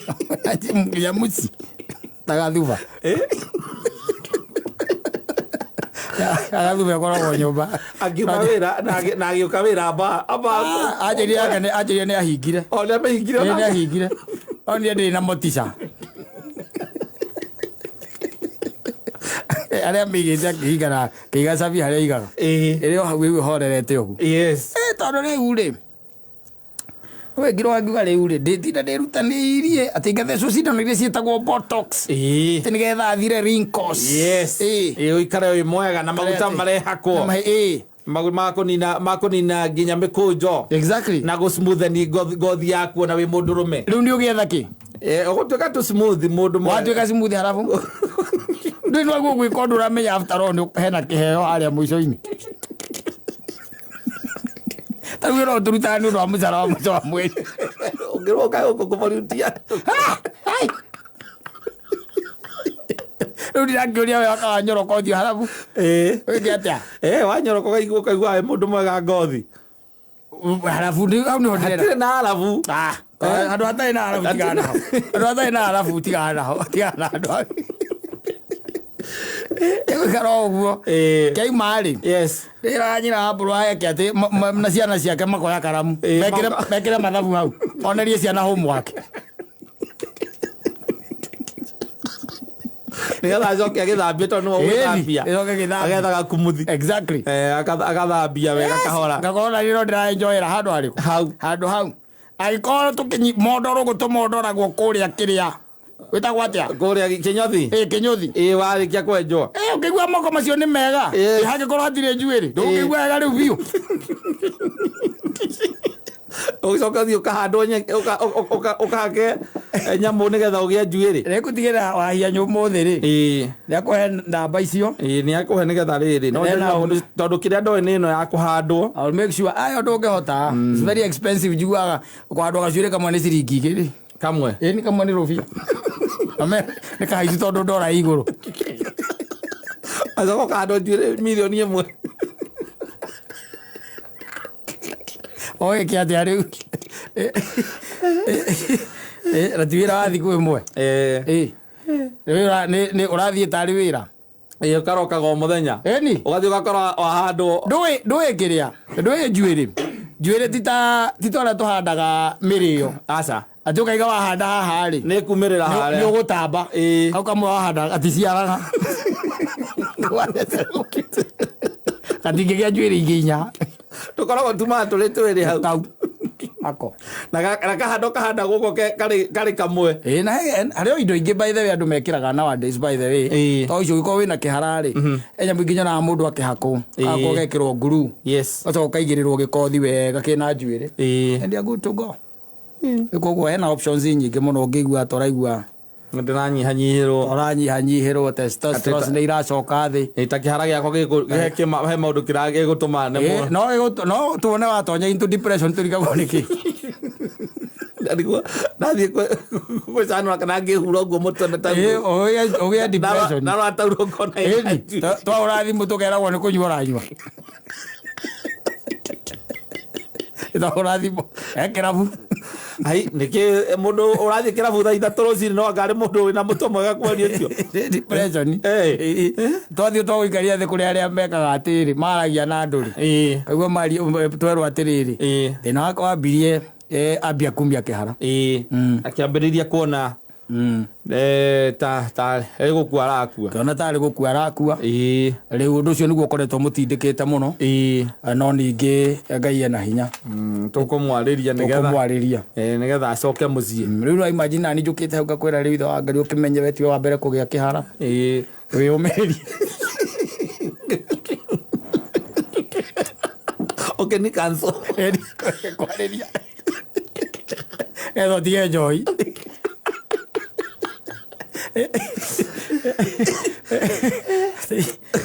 Jimu kia musi. Tagathuba. Tagathuba kwa nyumba. Akiuma wira na agioka wira aba. Ajeria ni ahingire. Ona mahingire. Ni ahingire. Oni ndi na motisha. Aria migite akihiga kiga sabi haria igaga. Irio hawe horerete ugu. Yes. Tondu riu ri we ngiro angiuga riu ri nditinda ndirutaniirie ati ngathecwo cindano iria cietagwo botox. Nigetha thire wrinkles. Yes. Uikare wi mwega na maguta marehakwo. Makonina nginya mikunjo. Exactly. Na go smootheni gothi yaku na wi mundurume. Riu ndio gietha ki? Ugutuika tu smooth mundu mwe. Watuika smooth halafu. Ndio ndio gwo gwikondo uramenya after all hena kiheo aria muico-ini. Tawiro turutani ndo amucara wa mwa mwezi. Ungeroka uko kuvolutia. Hai. Uri akioria we aka Njoroge thio halafu. Ngiatia. Wa Njoroge kaigwa mundu mwega ngothi. Halafu ndio au ndio ndira. Na halafu. Andu atai na halafu tigana. Andu atai na halafu tigana. Tigana andu. Karo guo. Kei mari. Yes. Ira nyina aburu ake ati na ciana ciake makoya karamu. Mekire mathabu hau. Onerie ciana homework. Nigetha acoke agithambia tondu no gwithambia. Agethaga kumuthi. Exactly. Akathambia wega kahora. Ngakora riro ndira enjoyera handu ariku. Hau. Agikoro tukinyi modoro gutumodora gwo kuria kiria. Witagwo atia? Kuria kinyothi. Kinyothi. Warikia kwenjwa. Ukigwa moko macio ni mega. Hangikoro hatire njuiri. Ndukigwa wega riu biu. Ugicoka thio kahandwo ukahake nyamu nigetha ugie njuiri. Rekutigera wahia nyumu thiri. Niakuhe namba icio. Niakuhe nigetha riri. No tondu kiria ndoe ni ino ya kuhandwo. I'll make sure ayo ndungihota. It's very expensive juaga kuhandwo gacuiri kamwe ni ciringi igiri. Kamwe. Ni kamwe ni rubi. Ame ni kahaici tondu ndora iguru. Azo kuhandwo njuiri milioni imwe. Oye kiatia riu. Ratiwira wathi kwi mwe. Ni urathie tari wira. Ukaroka go muthenya. Ni. Ugathi ugakora wahandwo. Ndui kiria. Ndui njuiri. Njuiri titwara tuhandaga mirio. Aca. Ati ukaiga wahanda haha ri. Ni kumirira haria. Ni ugutamba. Au kamwe wahanda aticiaraga. Katingigia njuiri inginya. Tukoragwo tuma tuli twiri hau. Ako. Na kahanda guko kari kamwe. Na hario indo ingi by the way andu mekiraga nowadays by the way. To icio giko wina kĩhararĩ. Enya mũinginya na mũndũ akĩhakwo. Ako gekĩrwo nguru. Yes. Gacoka kaigĩrĩrwo gĩkothi wega kĩna njuĩrĩ. And they are good to go. Koguo hena options nyingĩ mũno ũngĩigua toraigua Ũranyihanyihĩrwo testosterone nĩ iracoka thĩ. Itakĩhara gĩakwa he maũndũ kĩragĩgũtũma no tuone watonya into depression tũrigagwo nĩkĩ. Nathiĩ gwĩcanũra kana ngĩhura ũguo mũtwe ũgĩe depression. Na rwataurwo ngona twaũra thimũ tũkeragwo nĩ kũnyua ũranyua. Twaũra thimũ kĩrabu. Ai nĩkĩ mũndũ ũrathiĩ kĩrabu thaa ithatũ rũcinĩ no anga arĩ mũndũ wĩna mũtwe mwega kweria ũcio. Depression. Twathiĩ twagũikaria thĩ kũrĩ arĩa mekaga atĩrĩ maragia na ndũrĩ. Kaguo twerwo atĩrĩrĩ thĩna wakwa wambirie ambia kumia kĩhara. Akĩambĩrĩria kuona ta gũkua arakua. Kana tarĩ gũkua arakua. Rĩu ũndũ ũcio nĩguo ũkoretwo mũtindĩkĩte mũno. No ningĩ Ngai ena hinya. Tũkũmwarĩria nĩgetha acoke mũciĩ. Rĩu no imagine nani njũkĩte hau ngakwĩra rĩu ithe wa Ngai ũkĩmenye we tiwe wa mbere kũgĩa kĩhara. Wĩyũmĩrie. Okay, ni cancel. Kwarĩria. Etho tige njoi.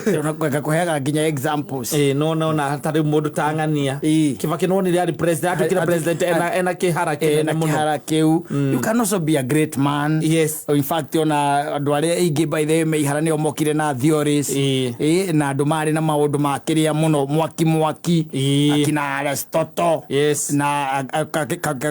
Unakweka kuhega nginya examples. No hatari mundu tangania. Kibaki no ni ari president atukira president ena kihara keu. You can also be a great man. Yes. In fact ona andu aria ingi by the way meihara ni omokire na theories. Na andu mari na maundu makiria muno mwaki akina Aristotle. Yes. Na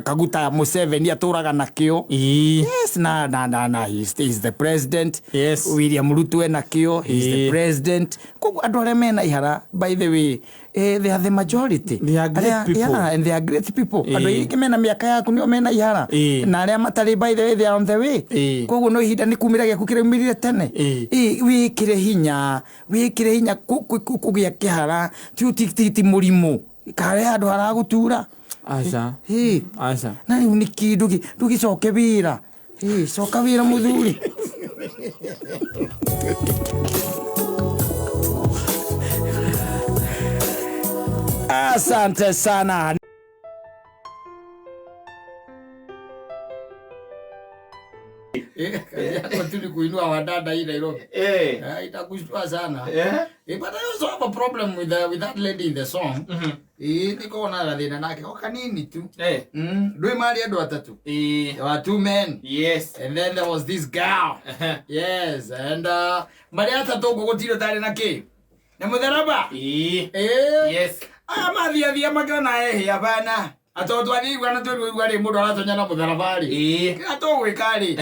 kaguta Museveni aturaga nakio. Yes. Na he's the president. Yes. William Ruto ena kio. He's the president. Kogu andu aria mena ihara by the way they are the majority. They are great people. Yeah, and they are great people. Andu ingi mena miaka yaku ni mena ihara. Na aria matari by the way they are on the way. Kogu no ihinda ni kumira gyaku kiraumĩrire tene. Wikire hinya kugia kihara ti murimu. Kare andu aragutura. Aca. Na riu niki ndugicoke wira. Coka wira muthuri. Asante sana. Continue kuinua wadada hii Nairobi. Itakushtua sana. But I also have a problem with that lady in the song. Niko na thina nake kanini tu. Ndui mari andu atatu. There were two men. Yes. And then there was this girl. Yes. And mari atatu gugutiro tari nake. Na mutharaba. Yes. Mathia magana hapana. Atoto ani bwana tu wale mundu aratonya na mutharabari. Kira gwikari.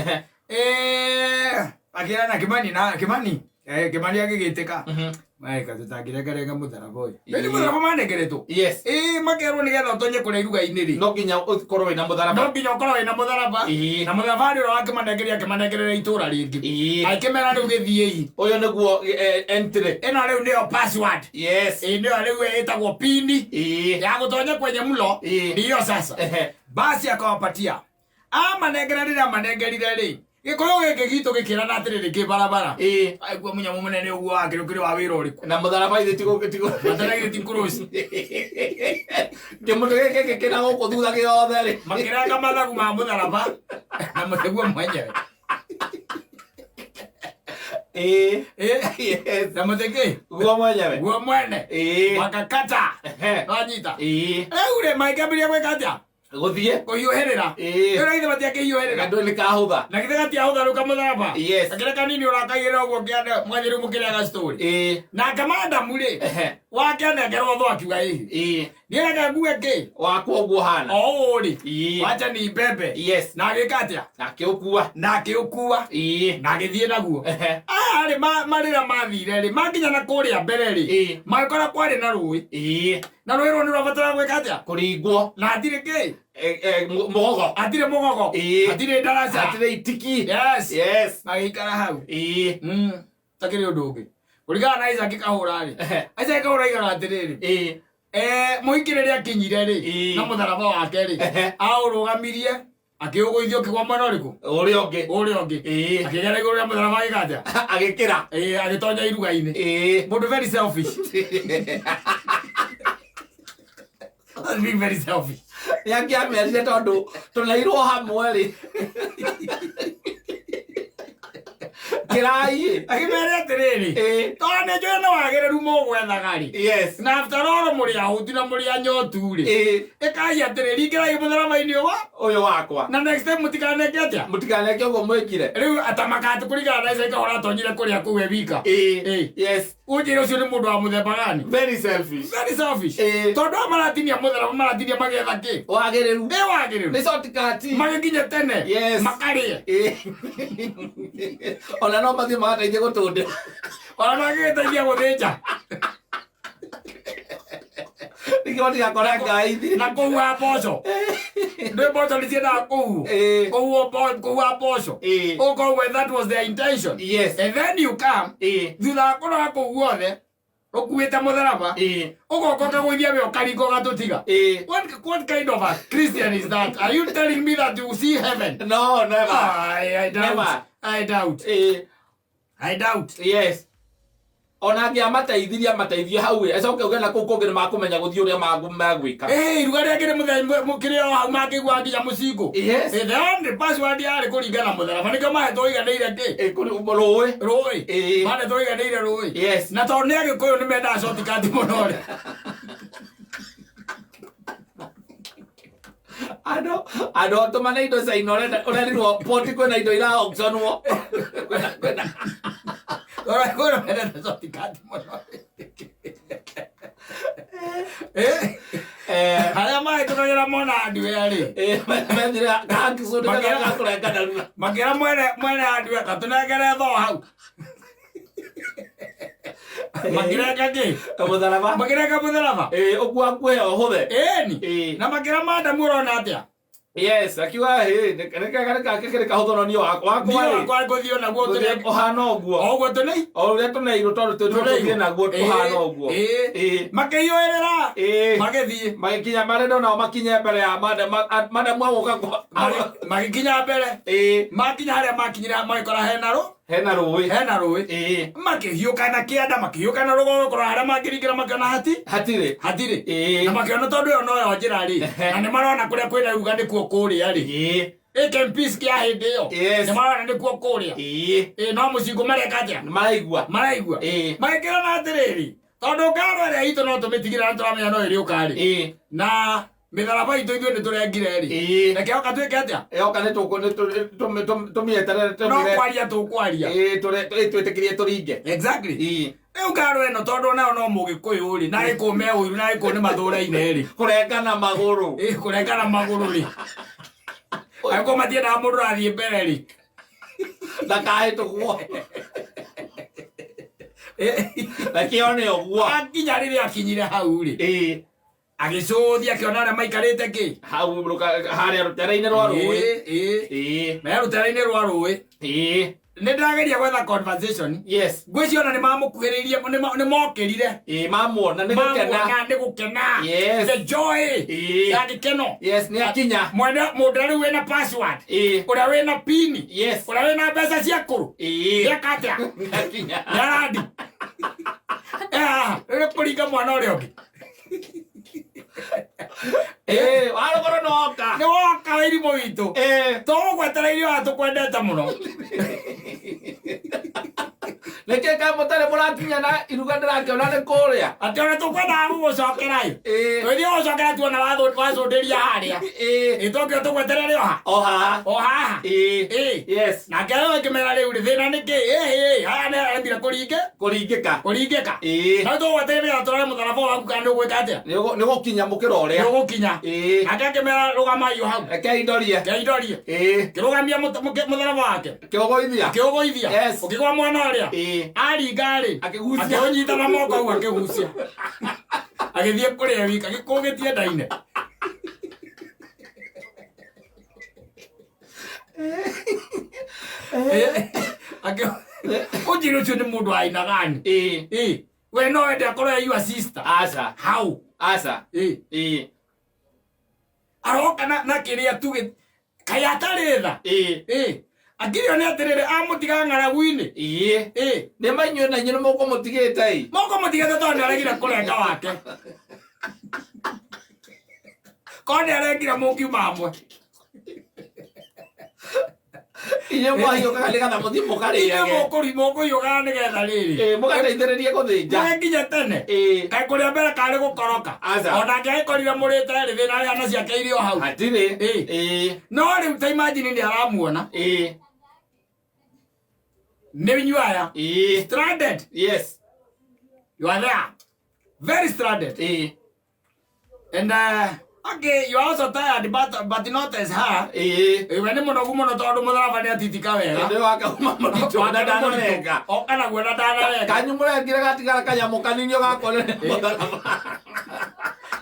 Akira na Kimani agigiteka. Maika tutagiregarenga mutharaboi. Nĩ mutharaba manegeretwo. Yes. Makerwo nigetha utonye kũrĩa iruga-inĩ rĩ. No nginya ukorwo wĩna mutharaba. No nginya ukorwo wĩna mutharaba. Na mutharabari ũrĩa akĩmanegerera itũra rĩngĩ. Akĩmera rĩu gĩthiĩ. Ũyũ nĩguo entry. Ĩno rĩu nĩyo password. Yes. Nĩyo rĩu ĩtagwo pin. Ya gũtonya kwenye mlo. Ndiyo sasa. Basi akawapatia. Manegerire rĩ. Gĩkorwo gĩkĩ gitũ gĩkĩra na atĩrĩrĩ kĩ barabara. Aigua mũnyamũ mũnene ũguo akĩrũkĩrĩ wa wĩra ũrĩkũ. Na mũtharaba ithe tigo. Mũtharaba ithe tikũrũci. Kĩmũndũ gĩkĩ kĩna gũkũ thutha gĩothe rĩ. Makĩranga mathagu ma mũtharaba na mũteguo mwenyewe. Yes. Na mũteki. Guo mwenyewe. Guo mwene. Wakakata. Wanyita. Rĩu rĩ maikambĩria gwĩka Gũthiĩ kũhiũhĩrĩra. Rĩu ithe matiakĩhiũhĩrĩra. Gandũ nĩ kahũtha. Na githe gatiahũtha rĩu kamũtharaba. Yes. Akĩrĩ kanini ũrakaigĩrĩra ũguo kĩande mwathi rĩu mũkĩrĩaga story. Na kamadamu rĩ wake anengerwo thũ akiuga ĩhĩ. Nĩerega ngue kĩ wakwa ũguo hana. Rĩ wacha ni mbembe. Yes. Na agĩka atĩa na akĩũkua na agĩthiĩ naguo. Rĩ marĩra mathire rĩ makinya na kũrĩa mbere rĩ magĩkora kwarĩ na rũĩ. Na rũĩ rũu nĩ rwabatara gwĩka atĩa kũringwo. Na hatirĩ kĩ mũgogo. Hatirĩ mũgogo. Hatirĩ ndaraca. Hatirĩ itiki. Yes. Magĩikara hau. Takĩrĩ ũndũ ũngĩ kũringana na Isaac Kahũra rĩ. Isaac Kahũra igana atĩrĩrĩ. Mũhiki rĩrĩa akinyire rĩ na mũtharaba wake rĩ aũrũgamirie akĩũgũithio kĩgwa mwena ũrĩkũ ũrĩa ũngĩ akĩgera igũrũ rĩa mũtharaba agĩkanja agĩkĩra agĩtonya iruga-inĩ. Mũndũ very selfish. That's being very selfish. Yangĩamĩarire tondũ tũnairwo hamwe rĩ. Kirai. Akimere atiriri. Tone jo no wagereru mo gwethagari. Yes. Na after all muri ahuti na muri anyotu ri. Ekai atiriri kirai mutharaba-ini uyu wakwa. Na next time mutikaneke atia? Mutikaneke ugo mwikire. Riu atamakatu kurigana na ica ikahora tonyire kuria kuwe wika. Yes. Ujire ucio ni mundu wa muthemba gani? Very selfish. Very selfish. Tondu amaratinia mutharaba maratinia magetha ki? Wagereru. Wagereru. Ni shortcut. Magikinya tene. Yes. Makarie. Ona no mathi magateithia gutunde. Ona magiteithia guthinja. Nikiwa ndigakora ngai na kuua mboco. Ndio mboco niciendaga kuu. Kuua mboco. When that was their intention. Yes. And then you come. Thutha kũrora kũu guothe ukuite mutharaba. Ugoka gwithia we ukariko gatutiga. What kind of a Christian is that? Are you telling me that you see heaven? No, never. I doubt. Never. I doubt. I doubt. Yes. Ona ngia mateithiria mateithio hau acoke ugena kuu kungire makumenya guthii uria magwika. Ruga riake ni mukire o hau makigwa nginya mucingo. Yes. The only password yari kuringana mutharaba nikio mahetwo iganeire ki rui mahetwo iganeire rui. Yes. Na tondu ni agikuyu ni menda shortcut muno ri. Ado tumana indo za inorenda urerirwo poti kwena indo ira auctionwo. Kwena Ora mera na shortcut muno. Haya mai tunagira mona andu eri. Mendira kakisundu kana kurenga narua. Magira mwene andu katunegere tho hau. Magira kage mutharaba. Magira ka mutharaba. Ogwa kwe ohothe. Ni. Na magira manda murona atia. Yes, akiwa neka kahotho ni wakwa guthio na guo tene ohana oguo. Oguo tene? Oguo tene iroto tuthie na guo ohana oguo. Makiyoerera. Magithie. Magikinya marendo na makinye mbere ya mada mwagoka magikinya mbere. Makinya haria makinyira magikora hena rui. Makihiuka na kianda makihiuka na rugo kora haria magiringira makana hatire. Na makiona tondu yo no yo njira ri. Na ni marona kuria kwina ruga ni kuo kuria ri. Kempis kia hindi yo. Ni marona ni kuo kuria. No mucingo mareka atia? Maraigua. Magikira na atiriri. Tondu ngaro ria itu no tumitigira na turamenya no iri ukari. Na mitharaba itu ithuĩ nĩtũrengire ri. Reke oka twĩke atĩa? Oka tũmĩeterere no kwaria tũkwaria. Twĩtĩkĩrie tũringe. Exactly. Rĩu ngaro ĩno tondũ nayo no mũgĩkũyũ ri na ĩkũme ũiru na ĩkũ nĩ mathũra-inĩ ri. Kũrengana magũrũ. Kũrengana magũrũ ri. Angĩkorwo matiendaga mũndũ athiĩ mbere ri. Ndakahĩtũkwo. Nakĩone ũguo. Akinya rĩrĩa akinyire hau ri. Agicuthia akiona aria maikarite ki hau haria rutera-ini rwa rui. Na rutera-ini rwa rui. Ni ndageria gwetha conversation. Yes. Ngwiciona ni mamukuhiririe ni mokirire. Mamuona ni gukena. Yes. The joy. Ya gikeno. Yes, ni akinya. Mwena mudari wena password. Uria wena pin. Yes. Uria wena mbeca cia kuru. Yakatia. Akinya. Yaradi. Ere kuringa mwana uria ungi. Warogoro noka. Ni woka wirimu witu. Tugwetereire atukwendete muno. Neke ka mutare murakinya na iruga ndirakiona ni kuria. Ati ona tukwenda gugucokera yu. Twithie gucokera tuona wacundiria haria. Itokio tugweterere oha. Yes. Na ngero ngimera riu ri thina niki. Haya ni arendire kuringika. Na tugweterere atore mutharaba waku kana ugwika atia? Ni gukinya mukiro uria. Ni gukinya. Na ngimera rugama iyo hau. Reke indorie. Kirugamia mutharaba wake. Kiogoithia. Yes. Ukigwa mwana uria. Aringari akiunyita na moko au akigucia agithie kuria wika gikugitie ndaine. Ujiri ucio ni mundu aina gani? We no wende akorwo your sister. Asa. How? Asa. Aroka na kiria tuge kayataretha. Akirio ni atirire amutiga ng'aragu-ini. Ni mainyu na nyina moko mutigite. Moko mutigite tondu aregire kurenga wake. Kone aregire mukiuma amwe. Inye mwahiyo kakalika na muthi mukari yake. Inye moko yoga nigetha riri. Mugateithĩrĩrie gũthĩnja. Mwakinya tene. Kai kuria mbere kari gukoroka. Ona ngiakorire murite ri thina ria na ciake irio hau. Atire. No riu ta imagine ni aramuona. Nevinyuaya. Stranded. Yes. You are there. Very stranded. And okay, you are also tired, but not as hard. When you mono todo mudava ni atitika wega. Ndio akuma murito dana wega. Okana gwena dana wega. Kanyu murengira gatigara kanyamo kaninyo gakole mudava.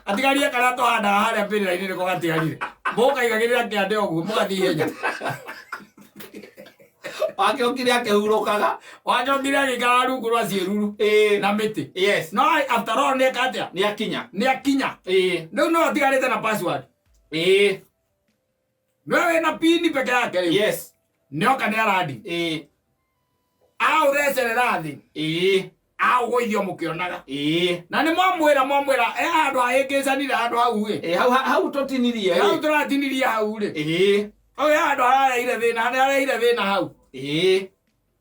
Atigaria kana to handa haria mbirira ini niko gatigarire. Mboka igagirira kiande ogu mugathi henya. Wake okire akehurukaga. Wake okire agikara rungu rwa ciiruru. Na miti. Yes. No after all ni katia. Ni akinya. No atigarite na password. No na pin peke yake riu. Yes. Nioka ni aradi. Au recerera thi. Au goithio mukionaga. Na ni mwamwira andu ahikicanire andu hau ri. Hau totinirie. Hau turatinirie hau ri. Oya andu arareire thina hau.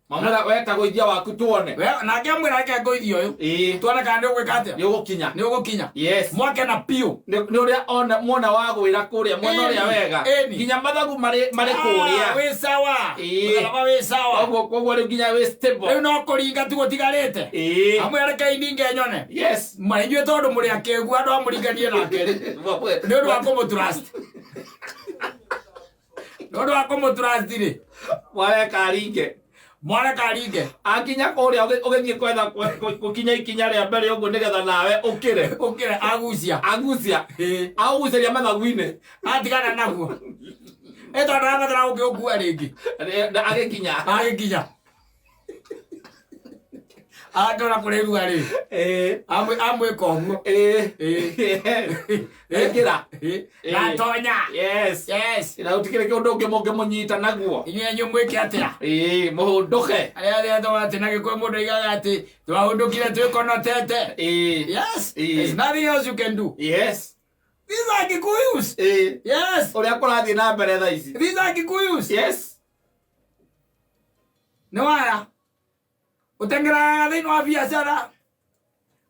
Mamura weta goithia waku tuone. Na ngiamwira ake goithio uyu. Tuone kana ni ugwika atia. Ni ugukinya. Yes. Mwake na piu. Ni uria ona muona wa gwira kuria mwena uria wega. Nginya mathagu mari kuria. We sawa. Mugalaba we sawa. Koguo riu nginya we stable. Riu no kuringa tu gutigarite. Amwira kai ninge nyone. Yes. Mainjue tondu muri akegu andu amuringanie nake ri. Ni undu wa kumutrust. Ndodo akomo trustire. Mwale karinge. Akinya kuria ugithie kwetha gukinya ikinya ria mbere uguo nigetha nawe ukire agucia. Aguceria mathagu-ini. Atigana naguo. Eto ndabatara ukigua ringi. Agikinya. Akora kurerua ri. Amwe koguo. Ekira. Na tonya. Yes. Ina utikire kindu ngimonge munyita naguo. Inye nyumwike atia. Muhunduke. Aria ndo ati na gikwe mundu igaga ati twahundukire twikonotete. Yes. There's nothing else you can do. Yes. These are Kikuyus. Yes. Uria kurathi na mbere tha ici. These are Kikuyus. Yes. No waya. Utengera thini wa biacara.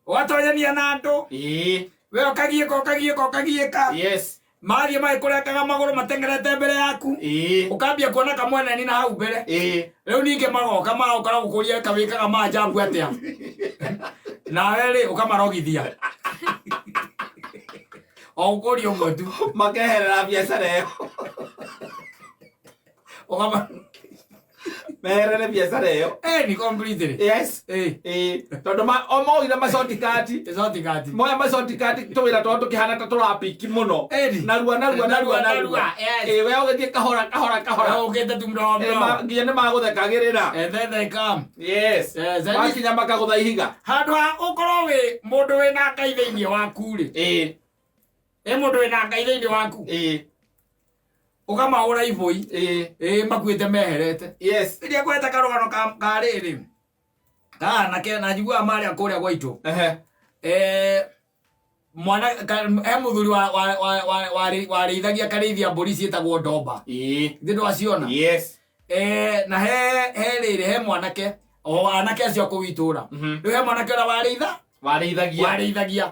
Watonyania na andu. We ukagieka. Yes. Maria mai kurekaga maguru matengerete mbere yaku. Ukambia kuona kamwena ni na hau mbere. Riu ninge magoka magokora gukuria kawikaga majambu atia. Na wele ukamarogithia. Okuri omotu makeherera biacara yo. Okama Mere biacara yo. Ni completely. Yes. Tondu omo ira masoti kati. Moya masoti kati tuwira tondu kihana ta turapiki muno. Narua. We ugithie kahora. Ugete tumro. Nginya ni maguthekagirira. And then they come. Yes. Wakinya makagutha ihiga. Handu ha ukorwo wi mundu wina ngai thiini waku ri. Mundu wina ngai thiini waku. Ukamahura ivoi. Makuite meherete. Yes. Iria kweta karugano ka riri. Na kena njigua mari akuria gwaitu. Mwana muthuri wa reithagia karithia mburi cietagwo ndomba. Ndindu aciona. Yes. Na he riri he mwanake o anake acio kuwitura. Riu he mwanake ora wareithagia.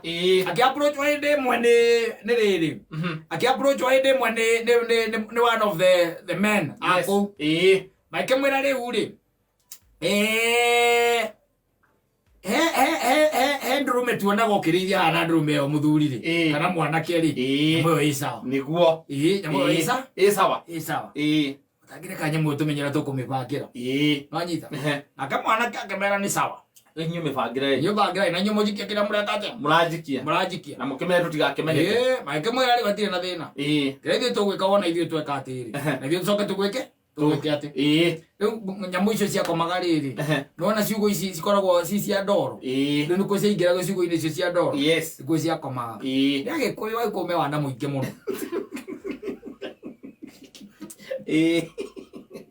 Aki approach wa inde mwene ni riri. Aki approach wa inde mwene ni one of the men. Ako. Maike mwira riu ri. He ndurume tuona gokirithia hana ndurume o muthuri ri. Kana mwanake ri. Mwe isa. Niguo. Nyamwe isa. Isawa. Tagire kanyamu tumenyera tukumibangira. Nwanyita. Na kama mwanake akamera ni sawa. Enyo mifagire. Na nyo mojikia kila muratate. Murajikia. Na mukemere tutigakemenye. Maike mwira ri batire na thina. Kire tu gwika wona ithio tweka atiri. Na ithio tucoke tugwike ati. Nyamu icio cia komagari ri. Nona ciugo ici cikoragwo ci cia ndoro. Riu niko ciingira go ciugo icio cia ndoro. Yes. Go cia komaga. Yage koyo wa ikome wana muinge muno.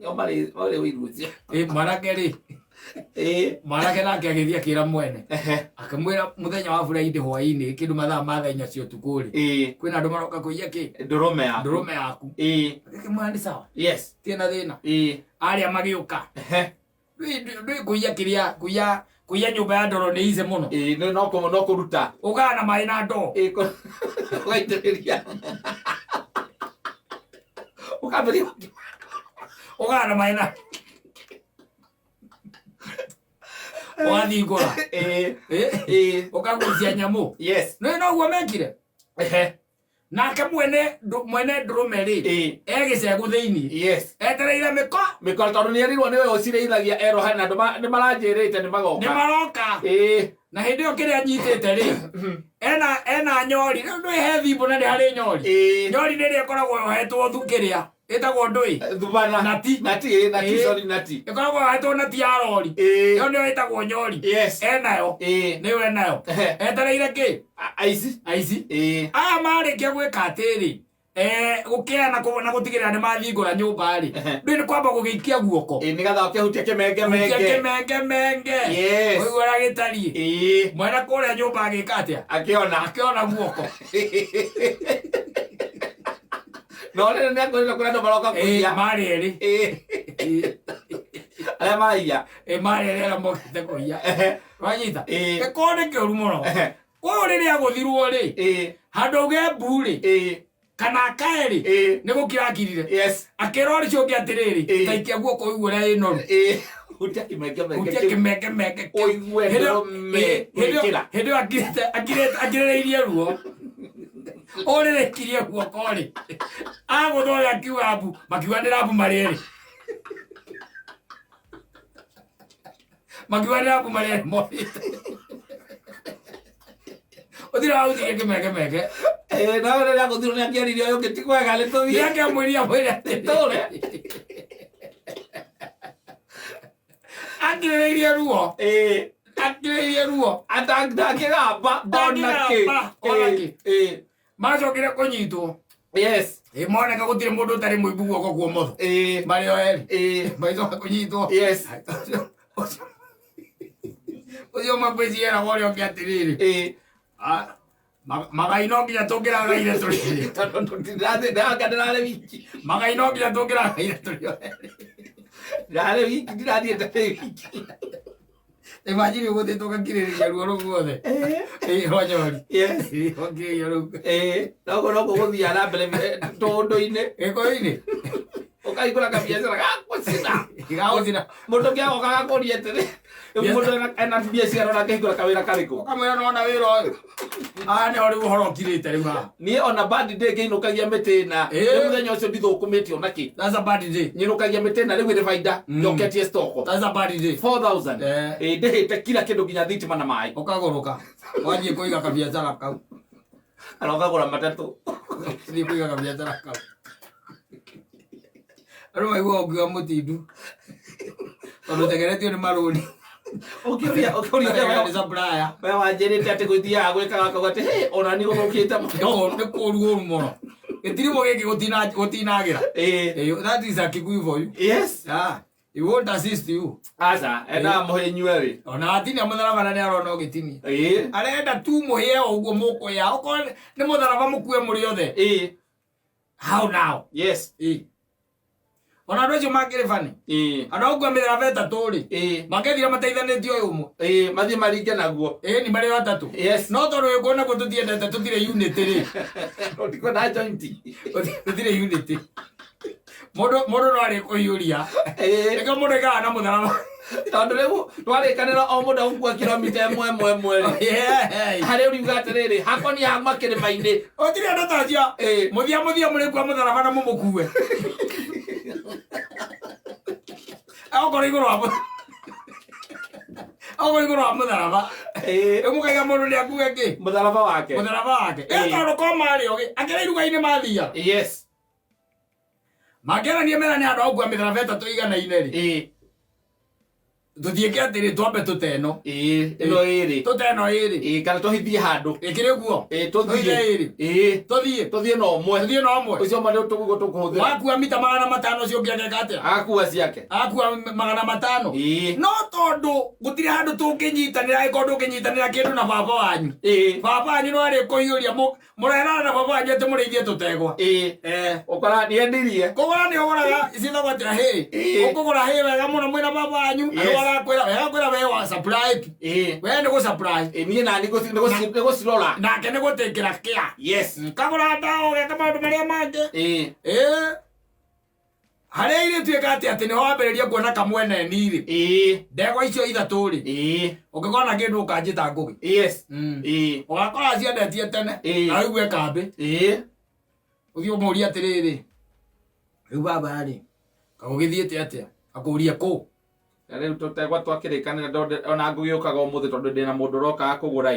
Yo mari wirucia. Marake ri. Mwanake nake agithia kira mwene akamwira muthenya wa bura indi hwaini kindu mathaa ma thenya cio tukuri kwina andu maroka kuiya ki ndurume yaku akimwani sawa yes tiena thina aria magiuka ndui kuiya kiria kuiya nyumba ya ndoro ni ize muno no kuruta ugana mai na ndo ugaitiriria ukaberia ugana mai na wathingura ukagucia nyamu yes no guo mekire nake mwene ndurume ri egicegu thiini yes etereire miko tondu ni erirwo niwe ucireithagia eroha na ni maranjirite ni magoka na hindi yo kiria nyitite ri ena nyori ndui he thimbo na ndi hari nyori ni ri ekoragwo yohetwo thukiria etagwo ndui thubana nati sorry nati ekoragwo yohetwo nati ya rori yo ni etagwo nyori enayo niwe enayo etereire ki aici aya marikia gwika atiri gukiana na gutigirira ni mathingura nyumba ri ndui ni kwamba gugiikia guoko ni gatha ukihutia kimenge oigura gitari mwana kuria nyumba agika atia akiona guoko no ni akorira kuna ndo maroka kuia mari eri ale maiya mari eri ala mokite kuia wanyita ekone ke rumono ko riri aguthirwo ri handu ge buri kana kaeri ni gukira kirire yes akirori cio ngi atiriri taikia guoko igura inoru utia kimenge oigwe hedo akireirie ruo orere kirie guoko ri agutho ya kiwabu makiwanira abu mariri morite odira auti kimenge no riri aguthirwo ni akiaririe uyu ngitigwega ni tuthie yake mwiria tore akireirie ruo atangakigamba onaki macokire kunyitwo yes moneka gutire mundu utari muibu guoko kwa motho mario eri maicoka kunyitwo yes ucio makwiciera worio ngi atiriri magai no nginya tungiragaire turiri tondu ndirare wiki magai no nginya tungiragaire turiri ndare wiki ndirathiete wiki imagine uguthi tukakiriria ruo ru guothe rwanyori okiriria ru no guthia na mbere tundu-ini giko-ini ukaigura kabiacara gagũcina mũndũ kĩagoka gakũria atĩrĩ mũndũ ena biacara na kĩhingũra kawĩra karĩkũ ũkamwĩra nona wĩra ũyũ nĩho rĩu ũhoro ũkirĩte rĩu haha niĩ ona bad day ngĩinũkagia mĩtĩ ĩna rĩu mũthenya ũcio ndithũkũmĩtio na kĩ that's a bad day nyinũkagia mĩtĩ ĩna rĩu ĩrĩ baida njoketie stoko that's a bad day 4000 ndĩhĩte kila kĩndũ nginya thitima na maĩ ũkagũrũka wathiĩ kũiga kabiacara kau kana ũkagũra matatũ thiĩ kũiga kabiacara kau Aru maigua ukiwa mutindu. Tondu tegeretio ni maruni. Ukiuria ni supplier. We wanjirite ati guthia gwikaga kagati he ona ni guthukite muno. Ni kuruo muno. Gitirimo giki gutinagira. That is a kikuyu for you. Yes. He won't assist you. Asa, enda muhe nyueri. Ona atini amutharaba na ni arona ugitini. Arenda tu muhe uguo moko ya. Oko ni mutharaba mukue muri othe. How now? Yes. Ona rojo makire fani ana ogwa mithara ĩtatũ makethira mateithanĩtio ũyũ ũmwe mathie maringe naguo ni marĩ atatũ yes no tondũ ũyũ kuona ko tũtiendete tũtire unity ri ũtiko na joint tũtire unity mũndũ no arĩ kũiyũria ĩka mũndũ ĩkaga na mũtharaba tondu riu twarĩkanĩra o mũndũ gũkua kilomita ĩmwe harĩ ũriuga atĩrĩrĩ hakoni ha makĩrĩma-inĩ ũtire andũ ta acio mũthia mũrĩ kwa mũtharaba na mũmũkue Ako iguru wa mũtharaba ũmũkaiga mũndũ nĩ akuge kĩ mũtharaba wake tondũ ko marĩ ogi akĩra iruga-inĩ mathia yes makĩrania mera nĩ andũ aukua mĩtharaba ĩtatũ igana-inĩ rĩ tuthieke atiri twambe tuteno ino iri tuteno iri kana tuhithie handu ikire guo tuthie no mwe ucio mari tugugo tukuhuthira wakua mita 500 cio ngiageka atia akua ciake akua 500 no tondu gutire handu tunginyitanira ikondu kinyitanira kindu na baba wanyu baba wanyu no ari kuhiuria murerana na baba wanyu ati murithie tutegwa ukora ni endirie kugura ni uguraga icithagwo atia ukugura wega muno mwina baba wanyu anu agakwira we wa surprise we ni go surprise ni na ni go cirora nake ni gutikira kia yes kagura ndaho geka maundu maria mangi haria iri tuika ati ni wambiriria kuona kamwene niri ndego icio ithatu ri ukigona kindu ukanjita ngugi yes ugakora ciendetie tene na igwe kambi uthio muria atiriri riu baba ri kagugithiete atia akuria ku riu tutegwa twakirikanira ona ngugiukaga umuthi tondu ndina mundu roka kugura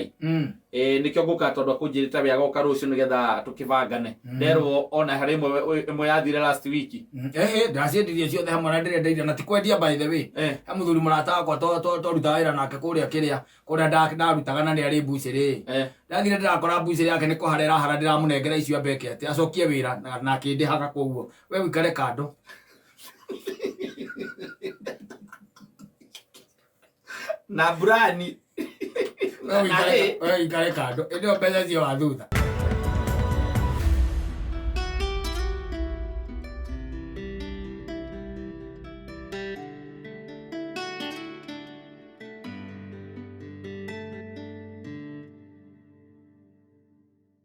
nikio nguka tondu akunjirite wega goka rucio nigetha tukibangane nderwo ona hari imwe yathire last week ndaciendirie ciothe hamwe na ndirendeire na tikwendia by the way ha muthuri murata wakwa toruta wira nake kuria ndarutaga na ni ari mbuciri ndathire ndirakora mbuciri yake ni kuharera hara ndiramunengera icio ambeke ati acokie wira na kindihaga koguo we wikare kando na brani wewe ikare kando ndio pesa cio wathutha